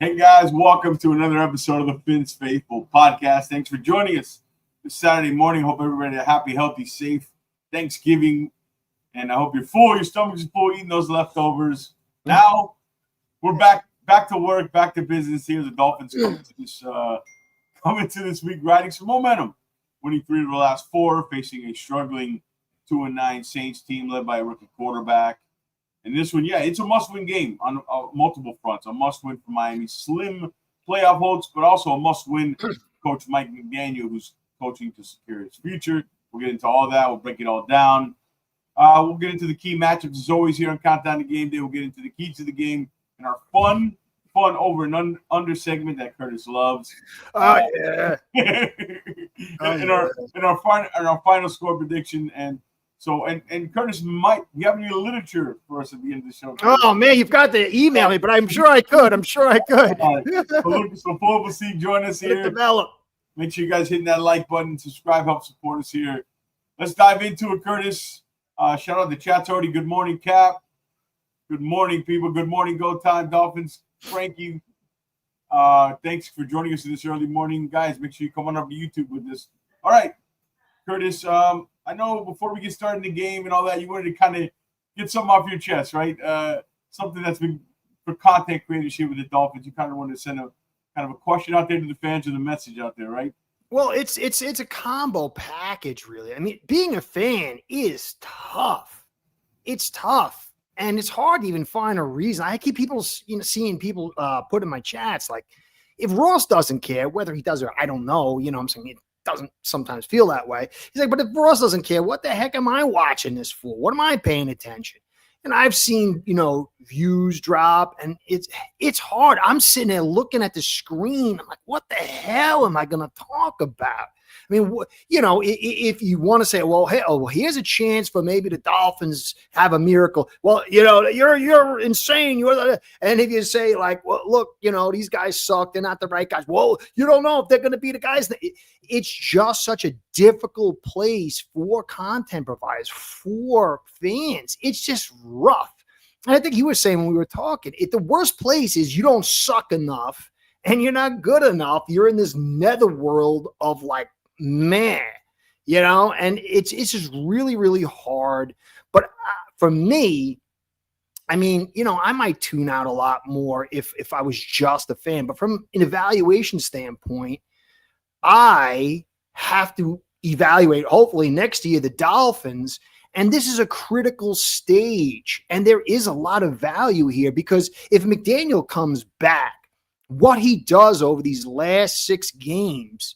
Hey guys, welcome to another episode of the Fins Faithful podcast. Thanks for joining us this Saturday morning. Hope everybody had a happy, healthy, safe Thanksgiving. And I hope you're full, your stomach is full, eating those leftovers. Now we're back to work, back to business here. The Dolphins coming to this week riding some momentum. Winning 3 of the last 4, facing a struggling 2-9 Saints team led by a rookie quarterback. And this one, it's a must-win game on multiple fronts. A must-win for Miami, slim playoff hopes, but also a must-win Coach Mike McDaniel, who's coaching to secure his future. We'll get into all that. We'll break it all down. We'll get into the key matchups as always here on Countdown to Game Day. We'll get into the keys to the game and our fun over and under segment that Curtis loves. Yeah. and our final score prediction. And Curtis, you have any literature for us at the end of the show? Oh man, you've got to email me, but I'm sure I could. So Paul will see. Join us here. Develop. Make sure you guys hit that like button, subscribe, help support us here. Let's dive into it, Curtis. Shout out to chat's already. Good morning, Cap. Good morning, people. Good morning, Go Time Dolphins. Frankie, thanks for joining us this early morning. Guys, make sure you come on up to YouTube with this. All right, Curtis, I know before we get started in the game and all that, you wanted to kind of get something off your chest, right? Something that's been for content creators here with the Dolphins. You kind of wanted to send a question out there to the fans and a message out there, right? Well, it's a combo package, really. I mean, being a fan is tough. It's tough, and it's hard to even find a reason. I keep seeing people put in my chats like, if Ross doesn't care, whether he does or I don't know. I'm saying it doesn't sometimes feel that way. He's like, but if Ross doesn't care, what the heck am I watching this for? What am I paying attention? And I've seen, views drop, and it's hard. I'm sitting there looking at the screen. I'm like, what the hell am I going to talk about? I mean, if you want to say, well, here's a chance for maybe the Dolphins have a miracle. Well, you're insane. And if you say like, well, look, these guys suck. They're not the right guys. Well, you don't know if they're going to be the guys. It's just such a difficult place for content providers, for fans. It's just rough. And I think you were saying when we were talking, the worst place is you don't suck enough and you're not good enough. You're in this netherworld of like, man, and it's just really, really hard. But for me, I mean, I might tune out a lot more if I was just a fan. But from an evaluation standpoint, I have to evaluate, hopefully next year, the Dolphins. And this is a critical stage. And there is a lot of value here because if McDaniel comes back, what he does over these last 6 games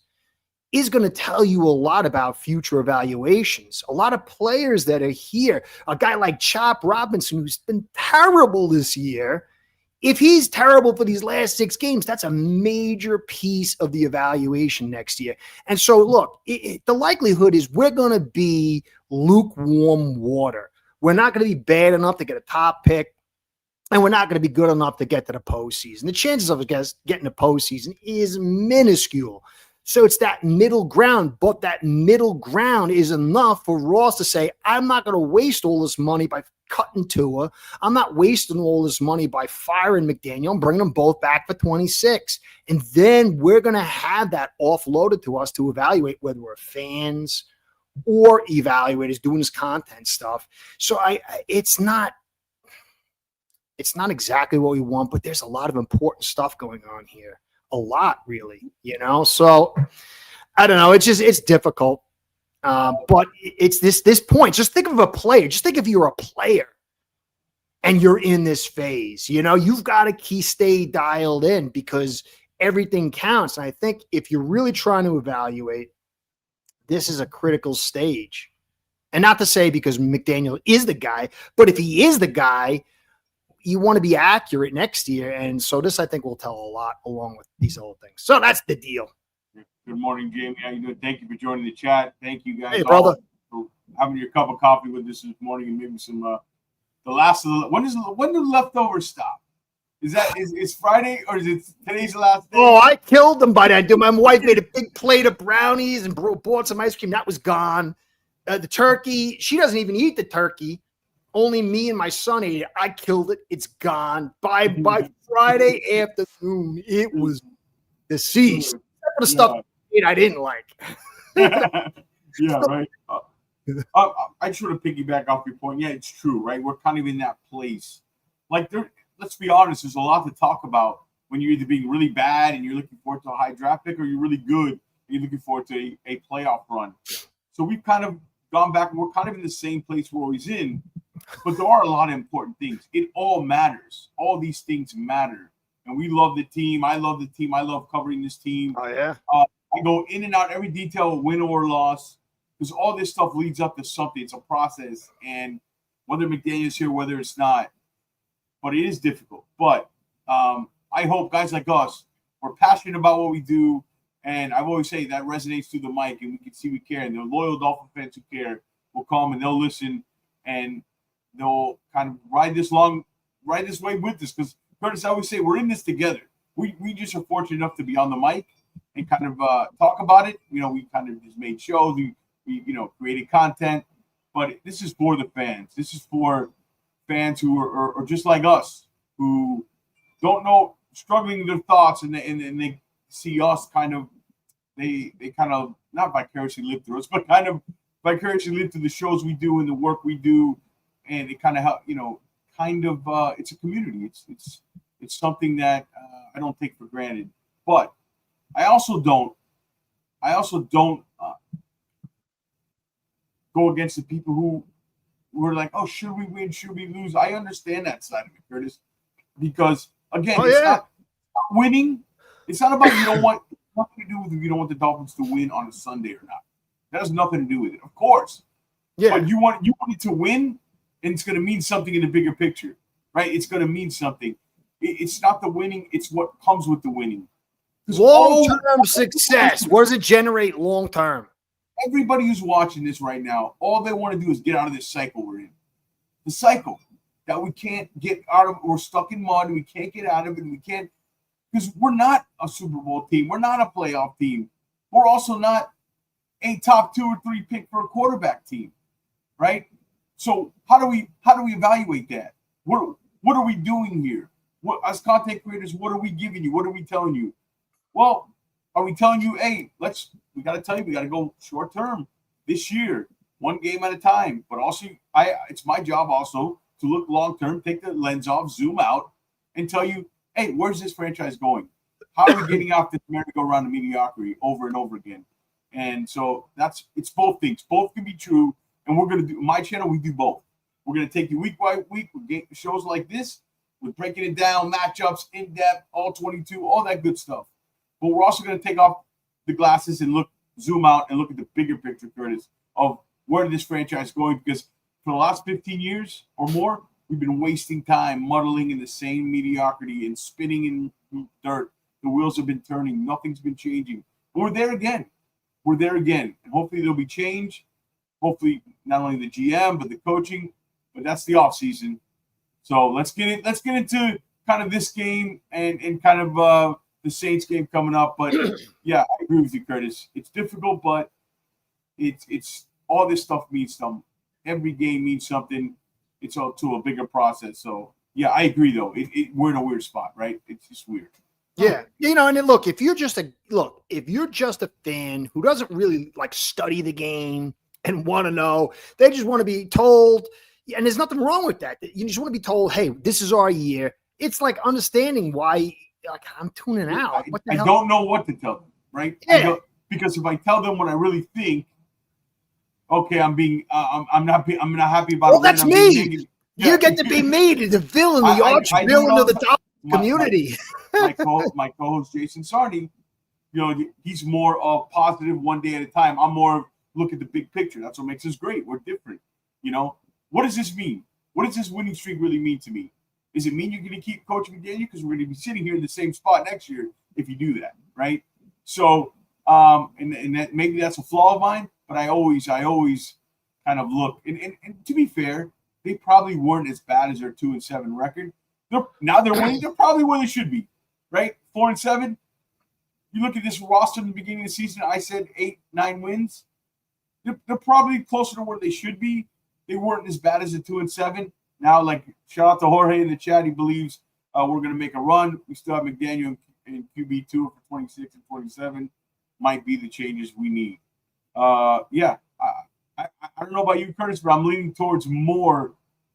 is going to tell you a lot about future evaluations. A lot of players that are here, a guy like Chop Robinson, who's been terrible this year, if he's terrible for these last 6 games, that's a major piece of the evaluation next year. And so, look, the likelihood is we're going to be lukewarm water. We're not going to be bad enough to get a top pick, and we're not going to be good enough to get to the postseason. The chances of us getting the postseason is minuscule. So it's that middle ground, but that middle ground is enough for Ross to say, I'm not going to waste all this money by cutting Tua. I'm not wasting all this money by firing McDaniel and bringing them both back for 26. And then we're going to have that offloaded to us to evaluate whether we're fans or evaluators doing this content stuff. So it's not exactly what we want, but there's a lot of important stuff going on here. A lot, really, So I don't know. It's difficult, but it's this point. Just think of a player. Just think if you're a player and you're in this phase. You've got to stay dialed in because everything counts. And I think if you're really trying to evaluate, this is a critical stage. And not to say because McDaniel is the guy, but if he is the guy, you want to be accurate next year. And so this, I think, will tell a lot along with these other things. So that's the deal. Good morning, Jamie. How you doing? Thank you for joining the chat. Thank you guys brother, for having your cup of coffee with us this morning and maybe some the last of the when do the leftovers stop? Is Friday or is it today's the last day? Oh, I killed them by that. My wife made a big plate of brownies and bought some ice cream. That was gone. The turkey, she doesn't even eat the turkey. Only me and my son ate it. I killed it. It's gone. By Friday afternoon, it was deceased. Except for the stuff I didn't like. Yeah, right. I just want to piggyback off your point. Yeah, it's true, right? We're kind of in that place. Like, let's be honest, there's a lot to talk about when you're either being really bad and you're looking forward to a high draft pick, or you're really good and you're looking forward to a playoff run. So we've kind of gone back, and we're kind of in the same place we're always in. But there are a lot of important things. It all matters. All these things matter. And we love the team. I love the team. I love covering this team. Oh, yeah. I go in and out every detail, win or loss, because all this stuff leads up to something. It's a process. And whether McDaniel's here, whether it's not, but it is difficult. But I hope guys like us, we're passionate about what we do. And I've always say that resonates through the mic, and we can see we care. And the loyal Dolphin fans who care will come and they'll listen, and they'll kind of ride this way with us. Because Curtis, I always say we're in this together. We just are fortunate enough to be on the mic and kind of talk about it. You know, we kind of just made shows. We created content. But this is for the fans. This is for fans who are just like us, who don't know, struggling with their thoughts, and they see us kind of, they kind of not vicariously live through us, but kind of vicariously live through the shows we do and the work we do, and it kind of help, it's a community. It's something that I don't take for granted, but I also don't go against the people who were like, oh, should we win? Should we lose? I understand that side of it, Curtis, because again, it's not winning. It's not about you don't want nothing to do with if you don't want the Dolphins to win on a Sunday or not. That has nothing to do with it, of course. Yeah. But you want it to win, and it's going to mean something in the bigger picture, right? It's going to mean something. It's not the winning; it's what comes with the winning. Long-term success. What does it generate long-term? Everybody who's watching this right now, all they want to do is get out of this cycle we're in. The cycle that we can't get out of. We're stuck in mud, and we can't get out of it. And we can't, because we're not a Super Bowl team. We're not a playoff team. We're also not a top 2 or 3 pick for a quarterback team, right? So how do we evaluate that? What are we doing here? What, as content creators, what are we giving you? What are we telling you? Well, are we telling you, hey, we got to tell you, we got to go short term this year, one game at a time. But also, it's my job also to look long term, take the lens off, zoom out, and tell you, hey, where's this franchise going? How are we getting off this merry-go-round of mediocrity over and over again? And so it's both things. Both can be true. And we're going to do, my channel, we do both. We're going to take you week by week with shows like this. We're breaking it down, matchups, in-depth, all 22, all that good stuff. But we're also going to take off the glasses and zoom out and look at the bigger picture, Curtis, of where this franchise is going. Because for the last 15 years or more, we've been wasting time muddling in the same mediocrity and spinning in dirt. The wheels have been turning. Nothing's been changing. But we're there again. And hopefully there'll be change. Hopefully not only the GM, but the coaching. But that's the offseason. So let's get into kind of this game and kind of the Saints game coming up. But yeah, I agree with you, Curtis. It's difficult, but it's all this stuff means something. Every game means something. It's all to a bigger process. So yeah, I agree though. We're in a weird spot, right? It's just weird. Yeah, and then look, if you're just a fan who doesn't really like study the game and want to know, they just want to be told, and there's nothing wrong with that. You just want to be told, hey, this is our year. It's like understanding why, like, I'm tuning out. What the hell? I don't know what to tell them, right? Yeah. Because if I tell them what I really think, okay, I'm not happy about it. Well, that's me. You get to be me, the villain, the arch villain of the Dolphins community. My co-host Jason Sarney, he's more of positive one day at a time. I'm more of look at the big picture. That's what makes us great. We're different. What does this mean? What does this winning streak really mean to me? Does it mean you're going to keep Coach McDaniel? Because we're going to be sitting here in the same spot next year if you do that, right? So, and that maybe that's a flaw of mine, but I always kind of look. And to be fair, they probably weren't as bad as their 2-7 record. They're winning. They're probably where they should be, right? 4-7. You look at this roster in the beginning of the season. I said 8-9 wins. They're probably closer to where they should be. they weren't as bad as the 2-7. Now, like, shout out to Jorge in the chat. He believes we're going to make a run. We still have McDaniel in QB2 for 26 and 27. Might be the changes we need. Yeah, I don't know about you, Curtis, but I'm leaning towards more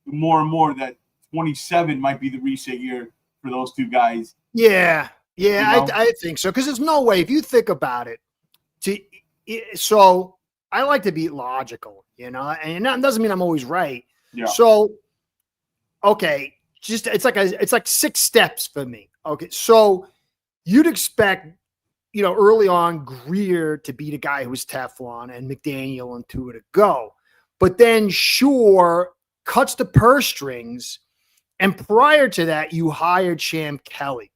and more that 27 might be the reset year for those two guys. Yeah, You know? I think so. Because there's no way, if you think about it, so I like to be logical, and that doesn't mean I'm always right. Yeah. So, okay, it's like 6 steps for me. Okay, so you'd expect, early on Greer to be the guy who was Teflon and McDaniel and Tua to go, but then Shore cuts the purse strings, and prior to that, you hired Champ Kelly.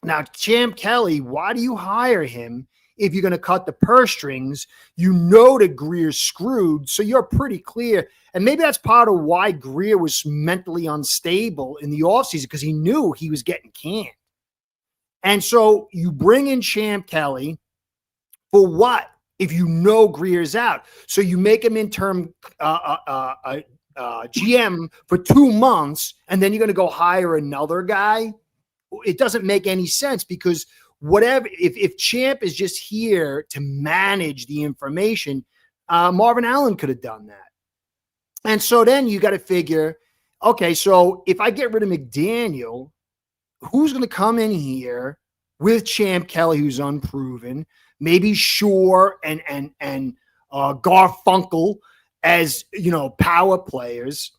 Now, Champ Kelly, why do you hire him if you're going to cut the purse strings? You know that Greer's screwed, so you're pretty clear. And maybe that's part of why Greer was mentally unstable in the offseason, because he knew he was getting canned. And so you bring in Champ Kelly for what? If you know Greer's out. So you make him interim GM for 2 months, and then you're going to go hire another guy? It doesn't make any sense, because whatever, if Champ is just here to manage the information, Marvin Allen could have done that. And so then you got to figure, okay, so if I get rid of McDaniel, who's going to come in here with Champ Kelly, who's unproven, maybe Shore and Garfunkel as, power players.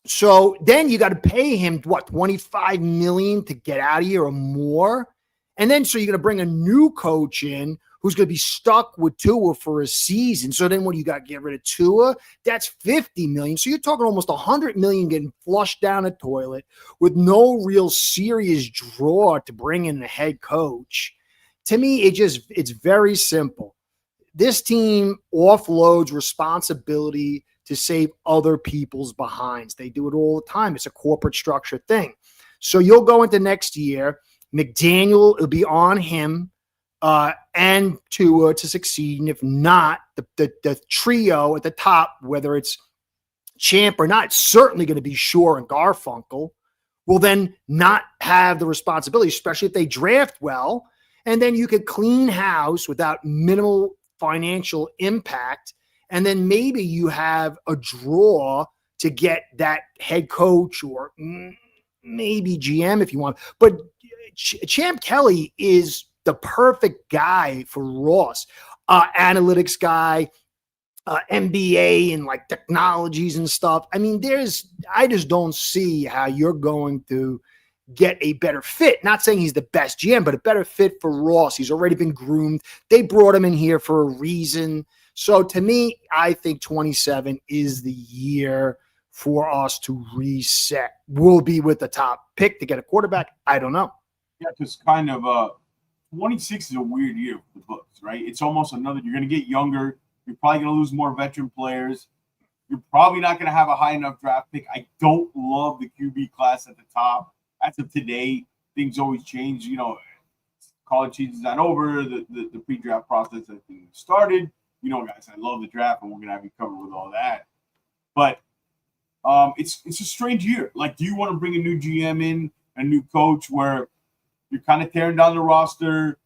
So then you got to pay him, what, $25 million to get out of here or more? And then so you're going to bring a new coach in who's going to be stuck with Tua for a season. So then what do you got? Get rid of Tua? That's $50 million. So you're talking almost $100 million getting flushed down the toilet with no real serious draw to bring in the head coach. To me, it's very simple. This team offloads responsibility to save other people's behinds. They do it all the time. It's a corporate structure thing. So you'll go into next year. McDaniel, it'll be on him and Tua to succeed. And if not, the trio at the top, whether it's Champ or not, it's certainly going to be Shore and Garfunkel, will then not have the responsibility, especially if they draft well. And then you could clean house without minimal financial impact. And then maybe you have a draw to get that head coach or maybe GM if you want. But Champ Kelly is the perfect guy for Ross. Analytics guy, MBA and like technologies and stuff. I mean, I just don't see how you're going to get a better fit. Not saying he's the best GM, but a better fit for Ross. He's already been groomed. They brought him in here for a reason. So to me, I think 27 is the year for us to reset. We'll be with the top pick to get a quarterback. I don't know. Yeah, because kind of 26 is a weird year for the books, right? It's almost another. You're going to get younger. You're probably going to lose more veteran players. You're probably not going to have a high enough draft pick. I don't love the QB class at the top. As of today, things always change. College season's not over. The pre-draft process has been started. Guys, I love the draft, and we're going to have you covered with all that. But it's a strange year. Like, do you want to bring a new GM in, a new coach, where you're kind of tearing down the roster?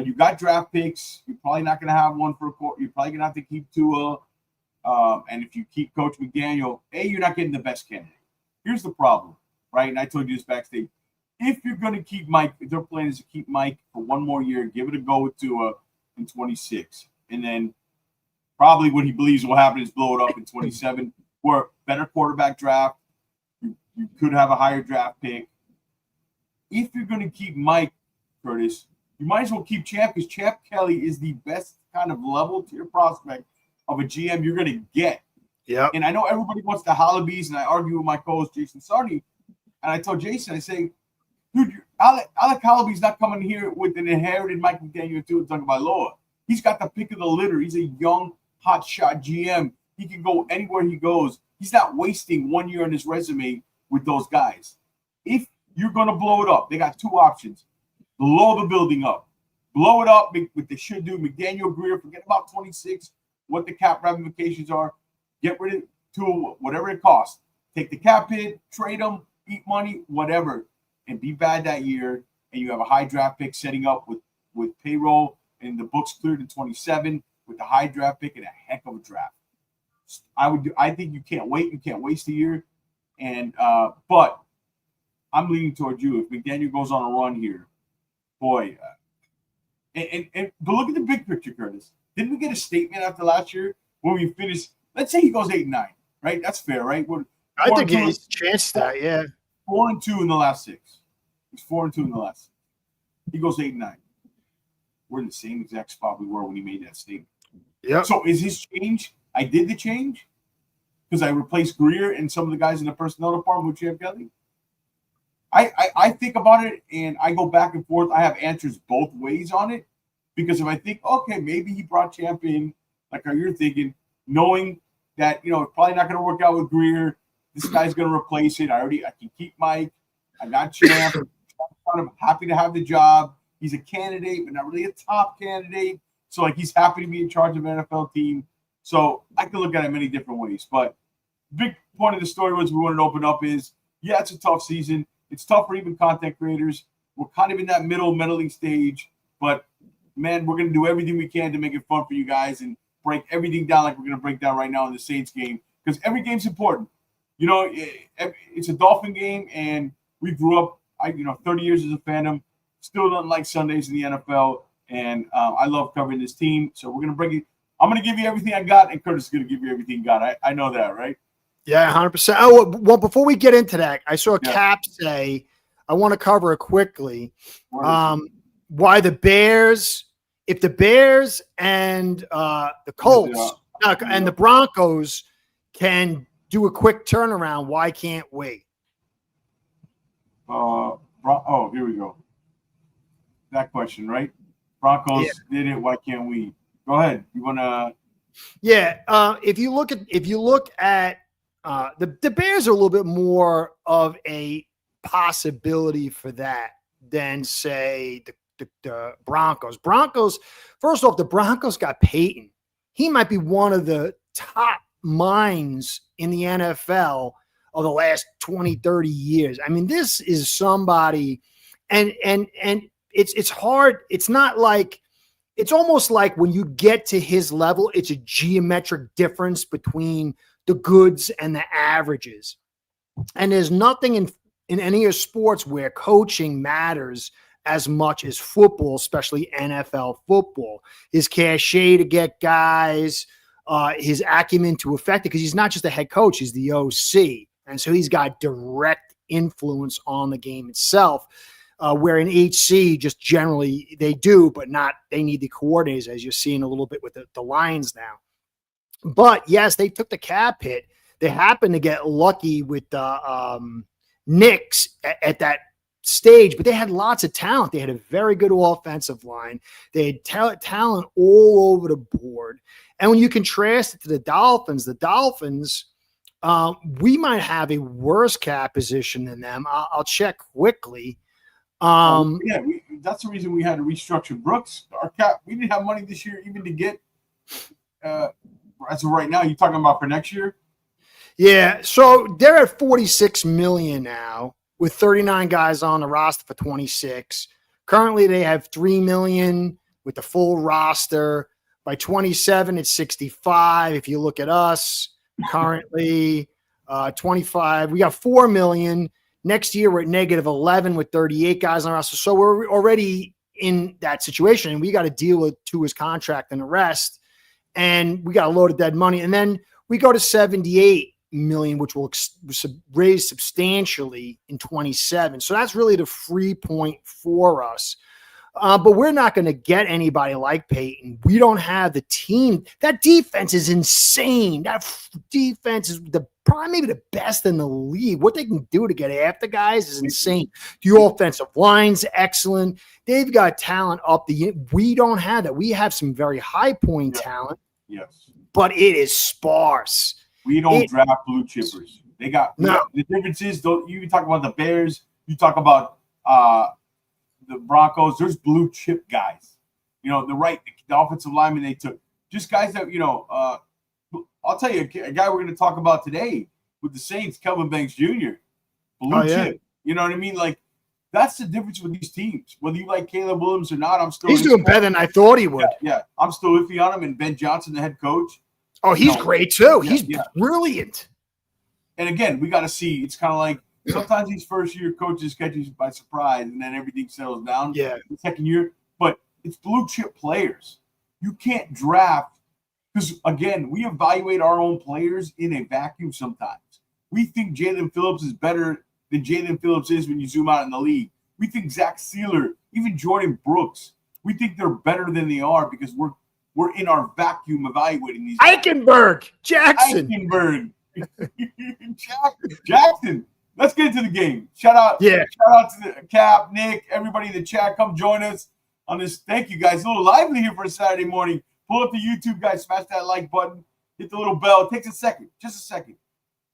You got draft picks. You're probably not going to have one for a quarter. You're probably going to have to keep Tua. And if you keep Coach McDaniel, you're not getting the best candidate. Here's the problem, right? And I told you this backstage. If you're going to keep Mike, if their plan is to keep Mike for one more year, give it a go with Tua in 26. And then probably what he believes will happen is blow it up in 27. Or better quarterback draft. You could have a higher draft pick. If you're going to keep Mike, Curtis, you might as well keep Champ, because Champ Kelly is the best kind of level tier prospect of a GM you're going to get. Yeah. And I know everybody wants the Halabies, and I argue with my co-host Jason Sardi, and I told Jason, I say, dude, Alec Halaby's not coming here with an inherited Mike McDaniel to Tagovailoa. He's got the pick of the litter. He's a young, hotshot GM. He can go anywhere he goes. He's not wasting 1 year on his resume with those guys. If you're going to blow it up, they got two options. Blow the building up. Blow it up, what they should do. McDaniel, Greer, forget about 26, what the cap ramifications are. Get rid of to whatever it costs. Take the cap hit, trade them, eat money, whatever, and be bad that year. And you have a high draft pick setting up with payroll and the books cleared in 27 with the high draft pick and a heck of a draft. I think you can't wait. You can't waste a year. And but I'm leaning towards you. If McDaniel goes on a run here, boy. But look at the big picture, Curtis. Didn't we get a statement after last year when we finished? Let's say he goes 8-9, right? That's fair, right? I think he's a chance to that, yeah. 4-2 in the last 6. He's 4-2 in the last 6. He goes 8-9. We're in the same exact spot we were when he made that statement. Yeah. So is his change? I did the change because I replaced Greer and some of the guys in the personnel department with Champ Kelly. I think about it and I go back and forth. I have answers both ways on it because if I think, okay, maybe he brought Champ in, like how you're thinking, knowing that, it's probably not going to work out with Greer. This guy's going to replace it. I can keep Mike. I got Champ. I'm kind of happy to have the job. He's a candidate, but not really a top candidate. So, he's happy to be in charge of an NFL team. So, I can look at it many different ways. But the big point of the story was we wanted to open up is, yeah, it's a tough season. It's tough for even content creators. We're kind of in that meddling stage. But, man, we're going to do everything we can to make it fun for you guys and break everything down like we're going to break down right now in the Saints game. Because every game's important. It's a Dolphin game, and we grew up, 30 years as a fandom. Still don't like Sundays in the NFL, and I love covering this team. So we're going to bring it. I'm going to give you everything I got, and Curtis is going to give you everything he got. I know that, right? Yeah, 100%. Oh, well, before we get into that, I saw Cap say, I want to cover it quickly, why the Bears, if the Bears and the Colts and the Broncos can do a quick turnaround, why can't we? Here we go. That question, right? Broncos did it. Why can't we? Go ahead. You want to? Yeah. If you look at the Bears are a little bit more of a possibility for that than say the Broncos. First off, the Broncos got Peyton. He might be one of the top minds in the NFL of the last 20, 30 years. I mean, this is somebody, and it's hard. It's not like, it's almost like when you get to his level, it's a geometric difference between the goods and the averages. And there's nothing in any of sports where coaching matters as much as football, especially NFL football. His cachet to get guys, his acumen to affect it, because he's not just a head coach, he's the OC. And so he's got direct influence on the game itself, where in HC just generally they do, but not, they need the coordinators, as you're seeing a little bit with the Lions now. But yes, they took the cap hit. They happened to get lucky with the Knicks at that stage, but they had lots of talent. They had a very good offensive line. They had talent all over the board. And when you contrast it to the Dolphins, we might have a worse cap position than them. I'll check quickly. That's the reason we had to restructure Brooks. Our cap, we didn't have money this year even to get. As of right now, you talking about for next year? Yeah, so they're at $46 million now, with 39 guys on the roster for 26. Currently, they have $3 million with the full roster. By 27, it's 65. If you look at us, currently 25, we got $4 million. Next year, we're at negative 11 with 38 guys on the roster. So we're already in that situation, and we got to deal with Tua's contract and the rest. And we got a load of dead money. And then we go to 78 million, which will raise substantially in 27. So that's really the free point for us. But we're not going to get anybody like Peyton. We don't have the team. That defense is insane. That defense is probably maybe the best in the league. What they can do to get after guys is insane. The offensive line's excellent. They've got talent up the. We don't have that. We have some very high point talent. Yes, but it is sparse. We don't draft blue chippers. They got no. The difference is, you talk about the Bears. You talk about the Broncos. There's blue chip guys. The offensive lineman they took, just guys that I'll tell you, a guy we're going to talk about today with the Saints, Kelvin Banks Jr., blue chip. You know what I mean? Like, that's the difference with these teams. Whether you like Caleb Williams or not, I'm still. He's doing better than I thought he would. Yeah, I'm still iffy on him. And Ben Johnson, the head coach. Oh, he's great too. He's brilliant. And again, we got to see. It's kind of like sometimes these first-year coaches catch you by surprise, and then everything settles down. Yeah. The second year, but it's blue chip players. You can't draft because, again, we evaluate our own players in a vacuum sometimes. We think Jalen Phillips is better than Jalen Phillips is when you zoom out in the league. We think Zach Sealer, even Jordan Brooks, we think they're better than they are because we're in our vacuum evaluating these guys. Jackson. Jackson. Let's get into the game. Shout out to the Cap, Nick, everybody in the chat. Come join us on this. Thank you, guys. A little lively here for a Saturday morning. Pull up the YouTube, guys. Smash that like button. Hit the little bell. It takes a second. Just a second.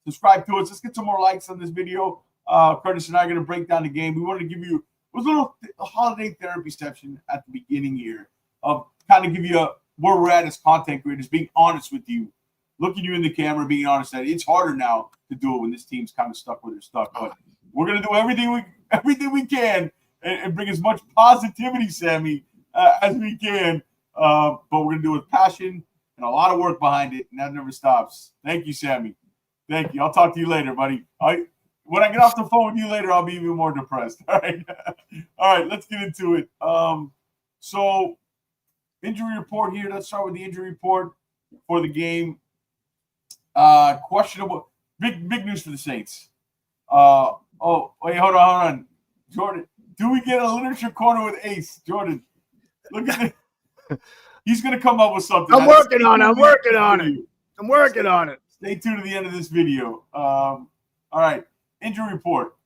Subscribe to us. Let's get some more likes on this video. Curtis and I are going to break down the game. We wanted to give you a little holiday therapy session at the beginning here of kind of give you where we're at as content creators, being honest with you, looking you in the camera, being honest that it's harder now to do it when this team's kind of stuck where they're stuck. But we're going to do everything we can and bring as much positivity, Sammy, as we can. But we're going to do it with passion and a lot of work behind it, and that never stops. Thank you, Sammy. Thank you. I'll talk to you later, buddy. When I get off the phone with you later, I'll be even more depressed. All right. All right, let's get into it. So injury report here. Let's start with the injury report for the game. Questionable. Big news for the Saints. Hold on. Jordan, do we get a literature corner with Ace? Jordan, look at it. He's going to come up with something. I'm working on it. Stay tuned to the end of this video. All right. Injury report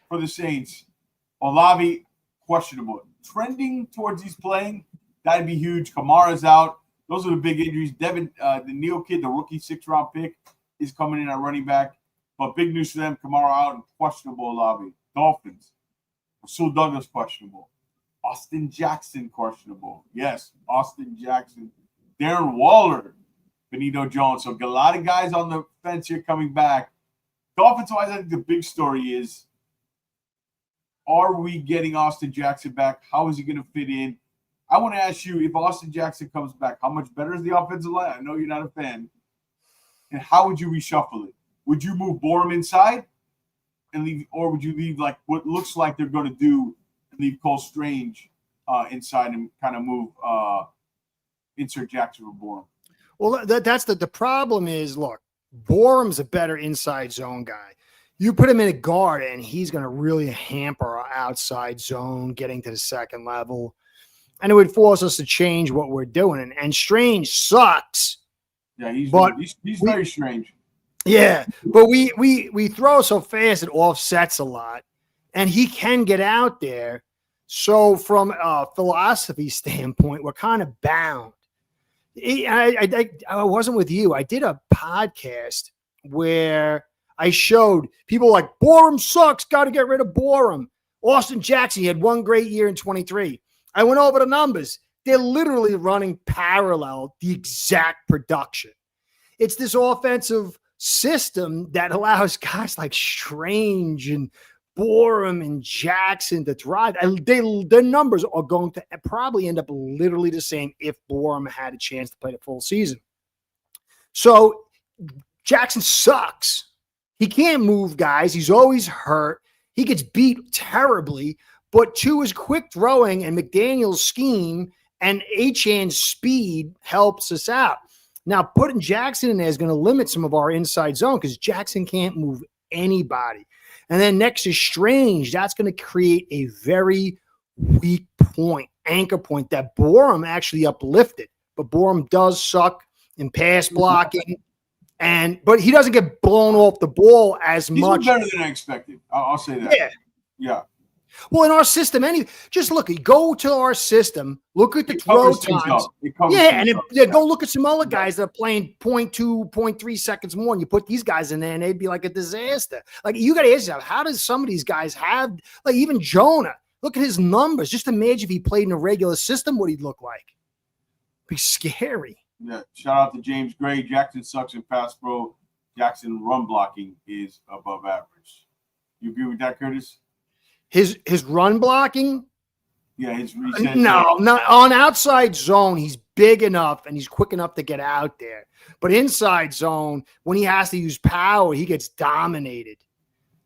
for the Saints. Olave, questionable. Trending towards he's playing. That'd be huge. Kamara's out. Those are the big injuries. Devin, the Neal kid, the rookie 6th-round pick, is coming in at running back. But big news for them. Kamara out and questionable Olave. Dolphins. Rasul Douglas questionable. Austin Jackson questionable. Yes, Austin Jackson. Darren Waller. Benito Jones. So a lot of guys on the fence here coming back. Dolphins-wise, I think the big story is, are we getting Austin Jackson back? How is he going to fit in? I want to ask you, if Austin Jackson comes back, how much better is the offensive line? I know you're not a fan. And how would you reshuffle it? Would you move Borum inside and leave, or would you leave like what looks like they're going to do and leave Cole Strange inside and kind of move insert Jackson or Borum? Well, that's the problem is, look, Borum's a better inside zone guy. You put him in a guard, and he's going to really hamper our outside zone getting to the second level. And it would force us to change what we're doing. And Strange sucks. Yeah, he's very strange. Yeah, but we throw so fast it offsets a lot. And he can get out there. So from a philosophy standpoint, we're kind of bound. I wasn't with you. I did a podcast where I showed people like, Borum sucks, got to get rid of Borum. Austin Jackson, he had one great year in 23. I went over the numbers. They're literally running parallel the exact production. It's this offensive system that allows guys like Strange and Borum and Jackson to thrive. Their numbers are going to probably end up literally the same if Borum had a chance to play the full season. So Jackson sucks. He can't move guys. He's always hurt. He gets beat terribly, but to his quick throwing and McDaniel's scheme and Achan's speed helps us out. Now, putting Jackson in there is going to limit some of our inside zone because Jackson can't move anybody. And then next is Strange. That's going to create a very weak point, anchor point that Borum actually uplifted. But Borum does suck in pass blocking. But he doesn't get blown off the ball as much. He's better than I expected. I'll say that. Yeah. Well, in our system, just look. Go to our system. Look at the throw times. Go look at some other guys that are playing 0.2, 0.3 seconds more, and you put these guys in there, and they'd be like a disaster. Like, you got to ask yourself, how does some of these guys have, like even Jonah? Look at his numbers. Just imagine if he played in a regular system, what he'd look like. It'd be scary. Yeah. Shout out to James Gray. Jackson sucks in pass pro. Jackson run blocking is above average. You agree with that, Curtis? His run blocking. Yeah, No, not on outside zone. He's big enough and he's quick enough to get out there. But inside zone, when he has to use power, he gets dominated.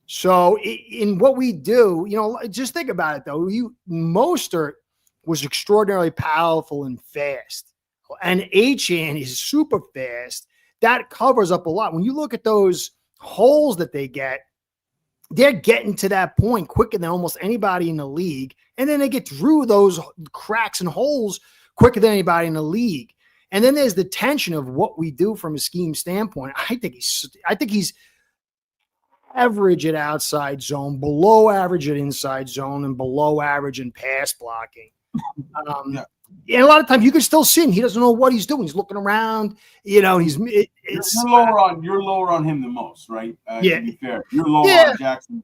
So in what we do, just think about it though. Mostert was extraordinarily powerful and fast, and Achane is super fast. That covers up a lot. When you look at those holes that they get, they're getting to that point quicker than almost anybody in the league. And then they get through those cracks and holes quicker than anybody in the league. And then there's the tension of what we do from a scheme standpoint. I think he's average at outside zone, below average at inside zone, and below average in pass blocking. And a lot of times you can still see him. He doesn't know what he's doing. He's looking around. You're lower on him than most, right? To be fair, you're lower on Jackson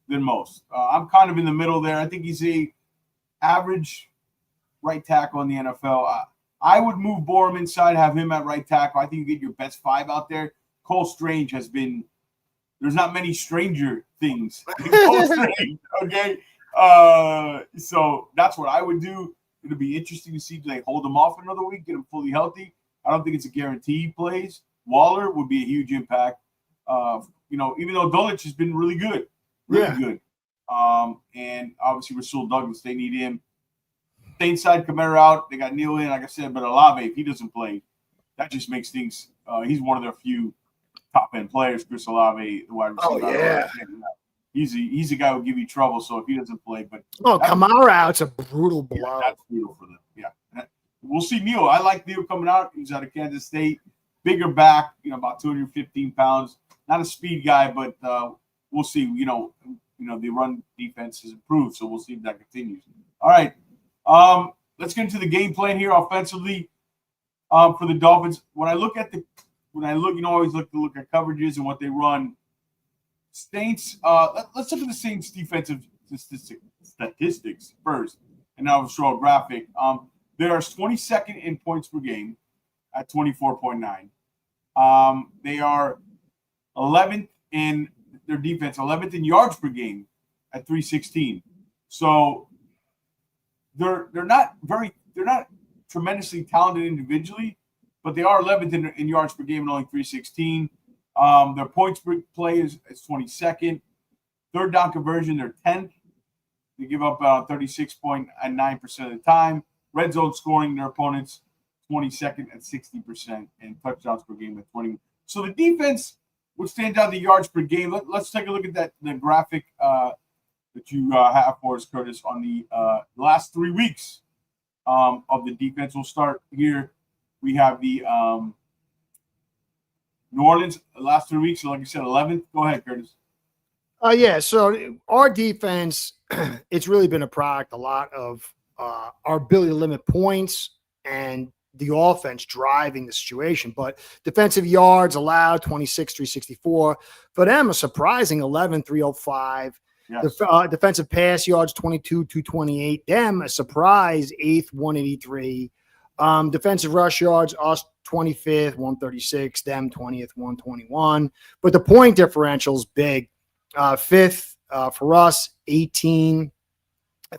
than most. I'm kind of in the middle there. I think he's a average right tackle in the NFL. I would move Borum inside, have him at right tackle. I think you get your best 5 out there. Cole Strange has been. There's not many stranger things. Cole Strange, okay. So that's what I would do. It'll be interesting to see, do they hold him off another week, get him fully healthy? I don't think it's a guarantee he plays. Waller would be a huge impact. Even though Dulcich has been really good. Good. And obviously Rasul Douglas, they need him. Stay inside, Kamara out. They got Neal in, like I said, but Olave, if he doesn't play, that just makes things he's one of their few top-end players, Chris Olave, the wide receiver. Oh, yeah. He's a guy who will give you trouble, so if he doesn't play. But Kamara out's a brutal blow. Yeah, that's brutal for them. Yeah. We'll see Neal. I like Neal coming out. He's out of Kansas State. Bigger back, about 215 pounds. Not a speed guy, but we'll see. The run defense has improved, so we'll see if that continues. All right. Let's get into the game plan here offensively for the Dolphins. Always look at coverages and what they run. Saints, let's look at the Saints defensive statistics first, and now we'll show a graphic. They are 22nd in points per game at 24.9. They are 11th in their defense, 11th in yards per game at 316. So they're not tremendously talented individually, but they are 11th in yards per game and only 316. Their points per play is 22nd. Third down conversion, they're 10th. They give up 36.9% of the time. Red zone scoring, their opponents 22nd at 60%, and touchdowns per game at 20. So the defense, which stands out the yards per game. Let's take a look at the graphic that you have for us, Curtis, on the last 3 weeks of the defense. We'll start here. We have the New Orleans, the last 3 weeks, so like you said, 11th. Go ahead, Curtis. So our defense, it's really been a product, a lot of our ability to limit points and the offense driving the situation. But defensive yards allowed, 26,364. For them, a surprising 11,305. Yes. Defensive pass yards, 22,228. Them, a surprise, 8th, 183. Defensive rush yards, us 25th, 136, them 20th, 121. But the point differential's big. 5th for us, 18.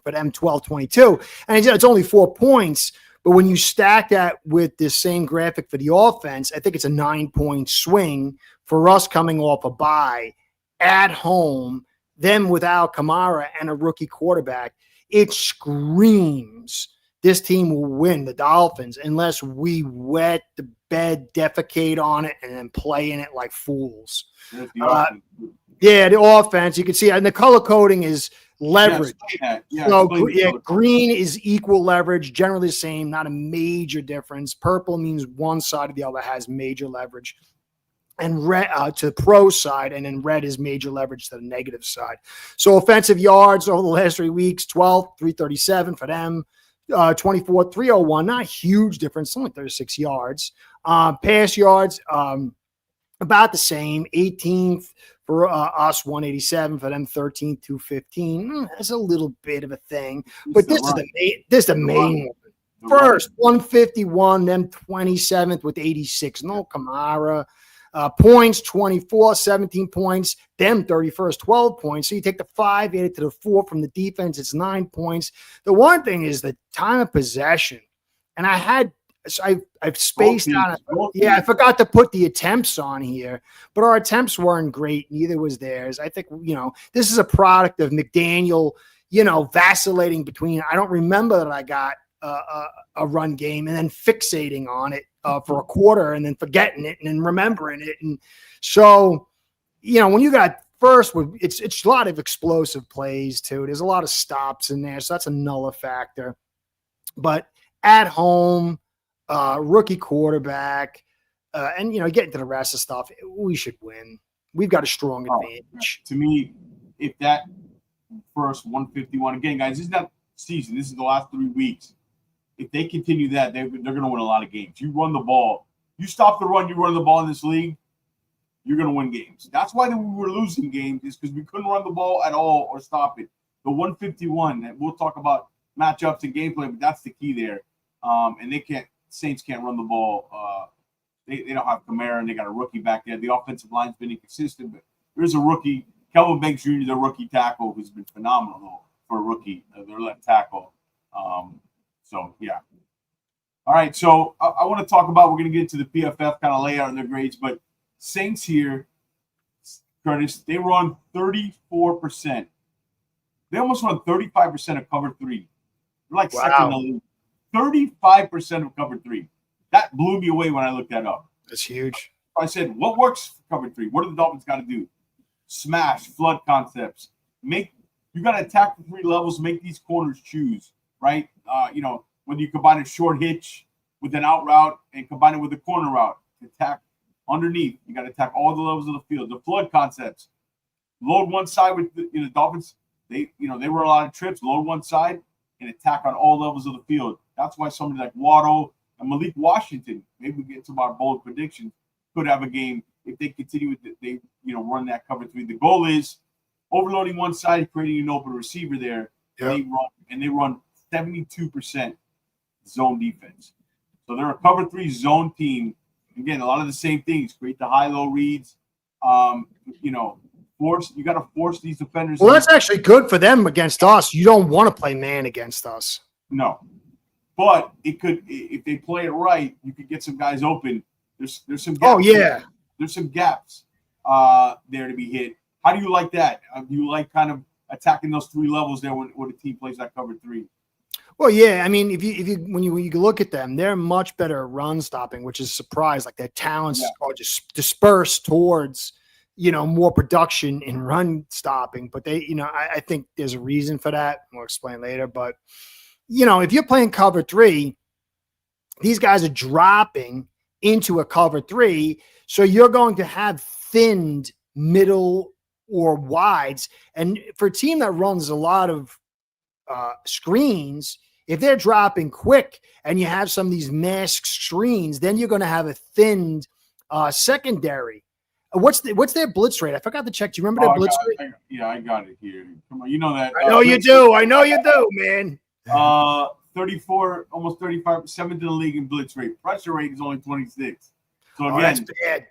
For them, 12, 22. And it's only 4 points. But when you stack that with this same graphic for the offense, I think it's a 9-point swing for us coming off a bye at home, them without Kamara and a rookie quarterback. It screams this team will win, the Dolphins, unless we wet the bed, defecate on it, and then play in it like fools. The offense, you can see, and the color coding is leverage. Green is equal leverage, generally the same, not a major difference. Purple means one side or the other has major leverage, and red to the pro side, and then red is major leverage to the negative side. So offensive yards over the last 3 weeks, 12, 337 for them. 24, 301, not a huge difference, only 36 yards. Pass yards, about the same, 18th for us, 187 for them, 13th, 215. That's a little bit of a thing, but this is the main one. First, 151, then 27th with 86. No Kamara. Points, 24, 17 points. Them 31st, 12 points. So you take the 5, add it to the 4 from the defense. It's 9 points. The one thing is the time of possession. And I've spaced on it. Yeah, I forgot to put the attempts on here, but our attempts weren't great. Neither was theirs. I think, this is a product of McDaniel, vacillating between. I don't remember that I got a run game and then fixating on it for a quarter and then forgetting it and then remembering it. And so, when you got first, it's a lot of explosive plays too. There's a lot of stops in there. So that's another factor. But at home, rookie quarterback, and, getting to the rest of stuff, we should win. We've got a strong advantage. To me, if that first 151, again, guys, this is not season. This is the last 3 weeks. If they continue that, they're going to win a lot of games. You run the ball. You stop the run, you run the ball in this league, you're going to win games. That's why we were losing games, is because we couldn't run the ball at all or stop it. The 151, and we'll talk about matchups and gameplay, but that's the key there. And Saints can't run the ball. They don't have Kamara, and they got a rookie back there. The offensive line's been inconsistent, but there's a rookie, Kelvin Banks Jr., the rookie tackle, who's been phenomenal for a rookie, their left tackle. So, yeah. All right, so I want to talk about, we're going to get to the PFF kind of layout and their grades, but Saints here, Curtis, they run 34%. They almost run 35% of cover 3. They're like second in the league. 35% of cover 3. That blew me away when I looked that up. That's huge. I said, what works for cover 3? What do the Dolphins got to do? Smash, flood concepts. You got to attack the 3 levels, make these corners choose, right? Whether you combine a short hitch with an out route and combine it with a corner route, attack underneath. You got to attack all the levels of the field. The flood concepts. Load one side with the Dolphins. They run a lot of trips. Load one side and attack on all levels of the field. That's why somebody like Waddle and Malik Washington, maybe we get to our bold predictions, could have a game if they continue with they run that cover 3. The goal is overloading one side, creating an open receiver there. Yep. They run 72% zone defense. So they're a cover 3 zone team. Again, a lot of the same things. Create the high-low reads. You got to force these defenders. Well, that's actually good for them against us. You don't want to play man against us. No. But it could, if they play it right, you could get some guys open. There's some gaps. Oh, yeah. There's some gaps there to be hit. How do you like that? Do you like kind of attacking those 3 levels there when a team plays that cover 3? Well, yeah. I mean, when you look at them, they're much better at run stopping, which is a surprise. Like their talents are just dispersed towards, more production in run stopping. But they, I think there's a reason for that. We'll explain later. But, if you're playing cover 3, these guys are dropping into a cover 3. So you're going to have thinned middle or wides. And for a team that runs a lot of screens, if they're dropping quick and you have some of these masked screens, then you're going to have a thinned secondary. What's their blitz rate? I forgot to check. Do you remember their blitz rate? I got it here. Come on, you know that. I know you do. I know you do, man. 34, almost 35, 7th in the league in blitz rate. Pressure rate is only 26. So again, that's bad.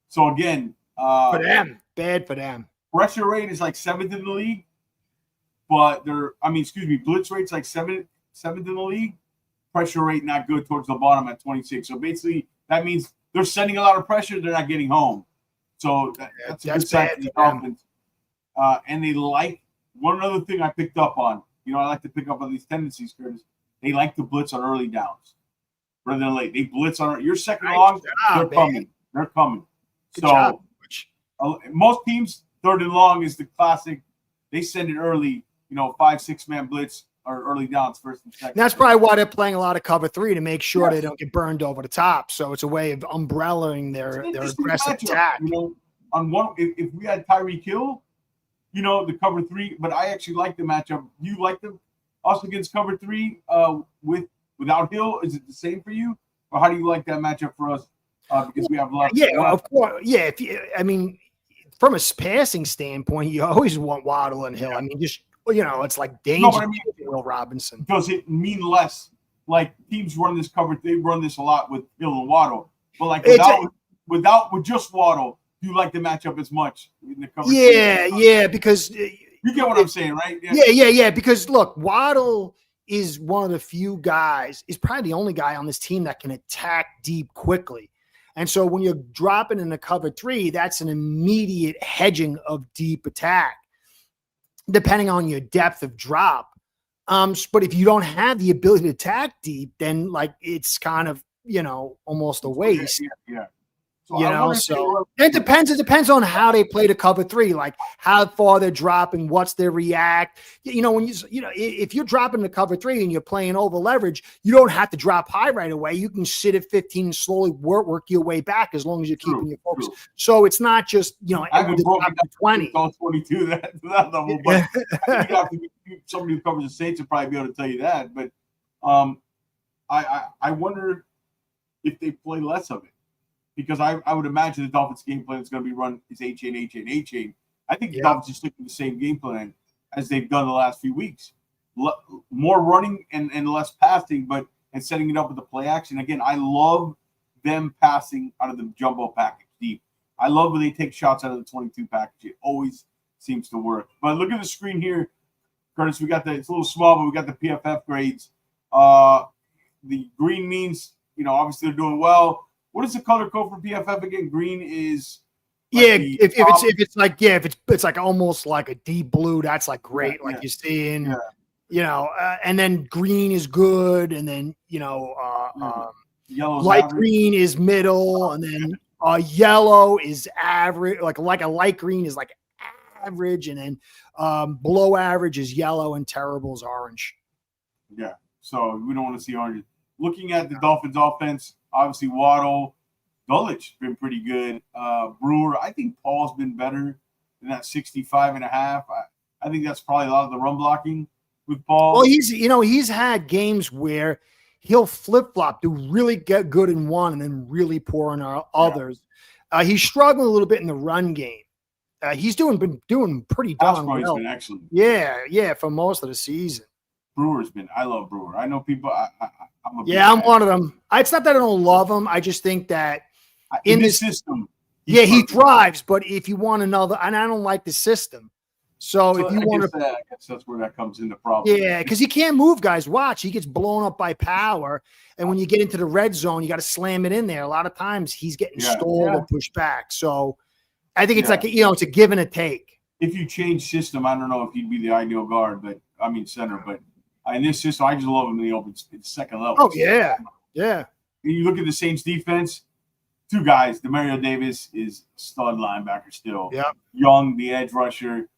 So again, for them, bad for them. Pressure rate is like 7th in the league, but blitz rate's like 7th in the league. Pressure rate not good towards the bottom at 26. So basically, that means they're sending a lot of pressure. They're not getting home. So that's a good sign for the Dolphins. And they like one other thing I picked up on. I like to pick up on these tendencies, Curtis. They like to blitz on early downs rather than late. They blitz on your second long. They're coming. They're coming. So most teams, 3rd and long is the classic. They send it early. 5-6 man blitz or early downs, 1st and 2nd. And that's probably why they're playing a lot of cover 3 to make sure they don't get burned over the top. So it's a way of umbrellaing their aggressive attack. On one, if we had Tyreek Hill, the cover 3, but I actually like the matchup. Do you like us against cover 3 without Hill? Is it the same for you, or how do you like that matchup for us? Because we have a lot. Yeah, of course. Yeah, from a passing standpoint, you always want Waddle and Hill. I mean, just it's like danger. No, Will Robinson. Does it mean less like teams run this cover. They run this a lot with Hill and Waddle, but like with just Waddle, do you like the matchup as much in the cover? Yeah, because you get what I'm saying, right? Yeah. Because look, Waddle is one of the few guys, is probably the only guy on this team that can attack deep quickly. And so when you're dropping in the cover 3, that's an immediate hedging of deep attack, depending on your depth of drop. But if you don't have the ability to attack deep, then like it's kind of, almost a waste. Yeah. So it depends. It depends on how they play the cover 3, like how far they're dropping, what's their react. If you're dropping the cover 3 and you're playing over leverage, you don't have to drop high right away. You can sit at 15 and slowly work your way back as long as you're keeping your focus. So it's not just, I haven't broken down 20. 22 that level, but you have to be somebody who covers the Saints would probably be able to tell you that. But I wonder if they play less of it. Because I would imagine the Dolphins' game plan is going to be run is A-chain. I think the Dolphins just stick to the same game plan as they've done the last few weeks. More running and less passing, and setting it up with the play action. Again, I love them passing out of the jumbo package deep. I love when they take shots out of the 22 package. It always seems to work. But look at the screen here, Curtis. It's a little small, but we got the PFF grades. The green means, obviously they're doing well. What is the color code for PFF again? Green is if it's like almost like a deep blue, that's like great, you're seeing, and then green is good, and then light average. Green is middle, and then yellow is average, like a light green is like average, and then below average is yellow, and terrible is orange. Yeah, so we don't want to see orange. Looking at the Dolphins offense, obviously Waddle, Dulwich been pretty good. Brewer, I think Paul's been better than that 65.5. I think that's probably a lot of the run blocking with Paul. Well, he's had games where he'll flip-flop, do really get good in one and then really poor in others. He's struggling a little bit in the run game. He's been doing pretty darn well. Been excellent. Yeah, for most of the season. I love Brewer. I know people. I'm one of them. It's not that I don't love him. I just think that in this system, he thrives. But if you want another, and I don't like the system. So if you want to, I guess that's where that comes into problem. Yeah, because he can't move guys. Watch, he gets blown up by power, and when you get into the red zone, you got to slam it in there. A lot of times he's getting stalled or pushed back. So I think it's it's a give and a take. If you change system, I don't know if he'd be the ideal guard, center, but. In this system, I just love him in the open second level. Oh, yeah. And you look at the Saints defense, 2 guys. Demario Davis is stud linebacker still. Yeah. Young, the edge rusher.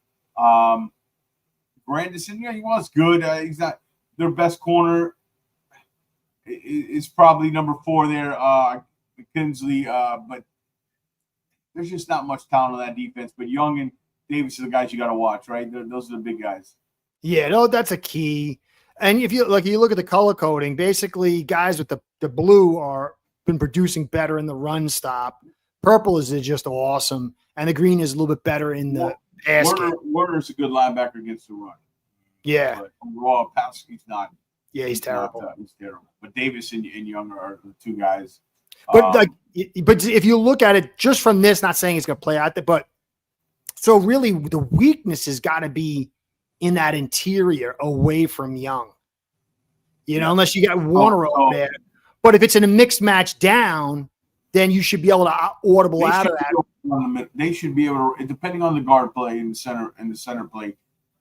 Grandison, he was good. He's not their best corner. Is probably number 4 there, McKinsley. But there's just not much talent on that defense. But Young and Davis are the guys you got to watch, right? Those are the big guys. Yeah, no, that's a key. And if you look at the color coding, basically guys with the blue are been producing better in the run stop. Purple is just awesome, and the green is a little bit better in the pass game. Werner's a good linebacker against the run. Yeah, but overall pass, he's not. Yeah, he's terrible. He's terrible. But Davis and Young are the 2 guys. But but if you look at it just from this, not saying it's going to play out there, but so really the weakness has got to be in that interior away from Young, unless you got Warner over there. But if it's in a mixed match down, then you should be able to audible out of that. They should be able to, depending on the guard play in the center play,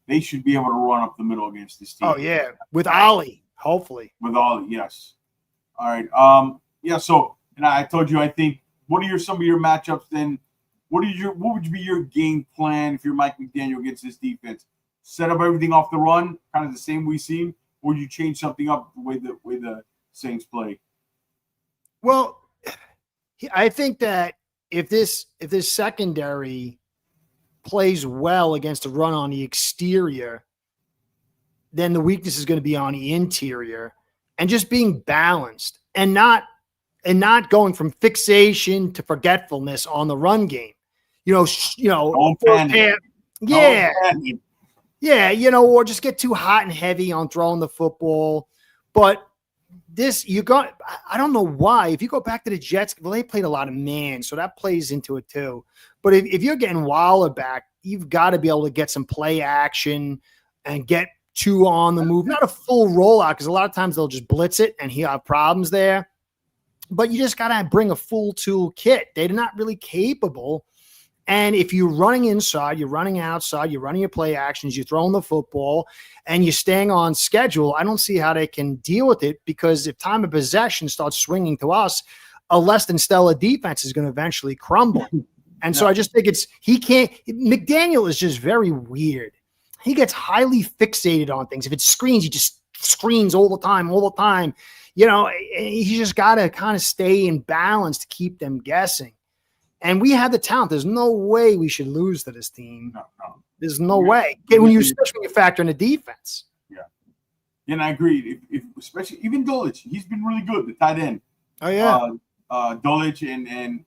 they should be able to run up the middle against this team. Oh yeah, with Ollie, hopefully. With Ollie, yes. All right. So, and I told you, I think, what are some of your matchups then? What would be your game plan if you're Mike McDaniel against this defense? Set up everything off the run, kind of the same we've seen, or you change something up the way the Saints play? Well, I think that if this secondary plays well against a run on the exterior, then the weakness is going to be on the interior, and just being balanced and not going from fixation to forgetfulness on the run game. Don't panic. Yeah. Yeah, or just get too hot and heavy on throwing the football. But I don't know why. If you go back to the Jets, well, they played a lot of man, so that plays into it too. But if you're getting Waller back, you've got to be able to get some play action and get two on the move. Not a full rollout, because a lot of times they'll just blitz it and he'll have problems there. But you just got to bring a full tool kit. They're not really capable. And if you're running inside, you're running outside, you're running your play actions, you're throwing the football, and you're staying on schedule, I don't see how they can deal with it, because if time of possession starts swinging to us, a less than stellar defense is going to eventually crumble. And so I just think McDaniel is just very weird. He gets highly fixated on things. If it's screens, he just screens all the time. You know, he just got to kind of stay in balance to keep them guessing. And we have the talent. There's no way we should lose to this team. No. There's no way. Especially when you factor in the defense. Yeah. And I agree. If especially even Dulcich, he's been really good, the tight end. Oh yeah. Dulcich and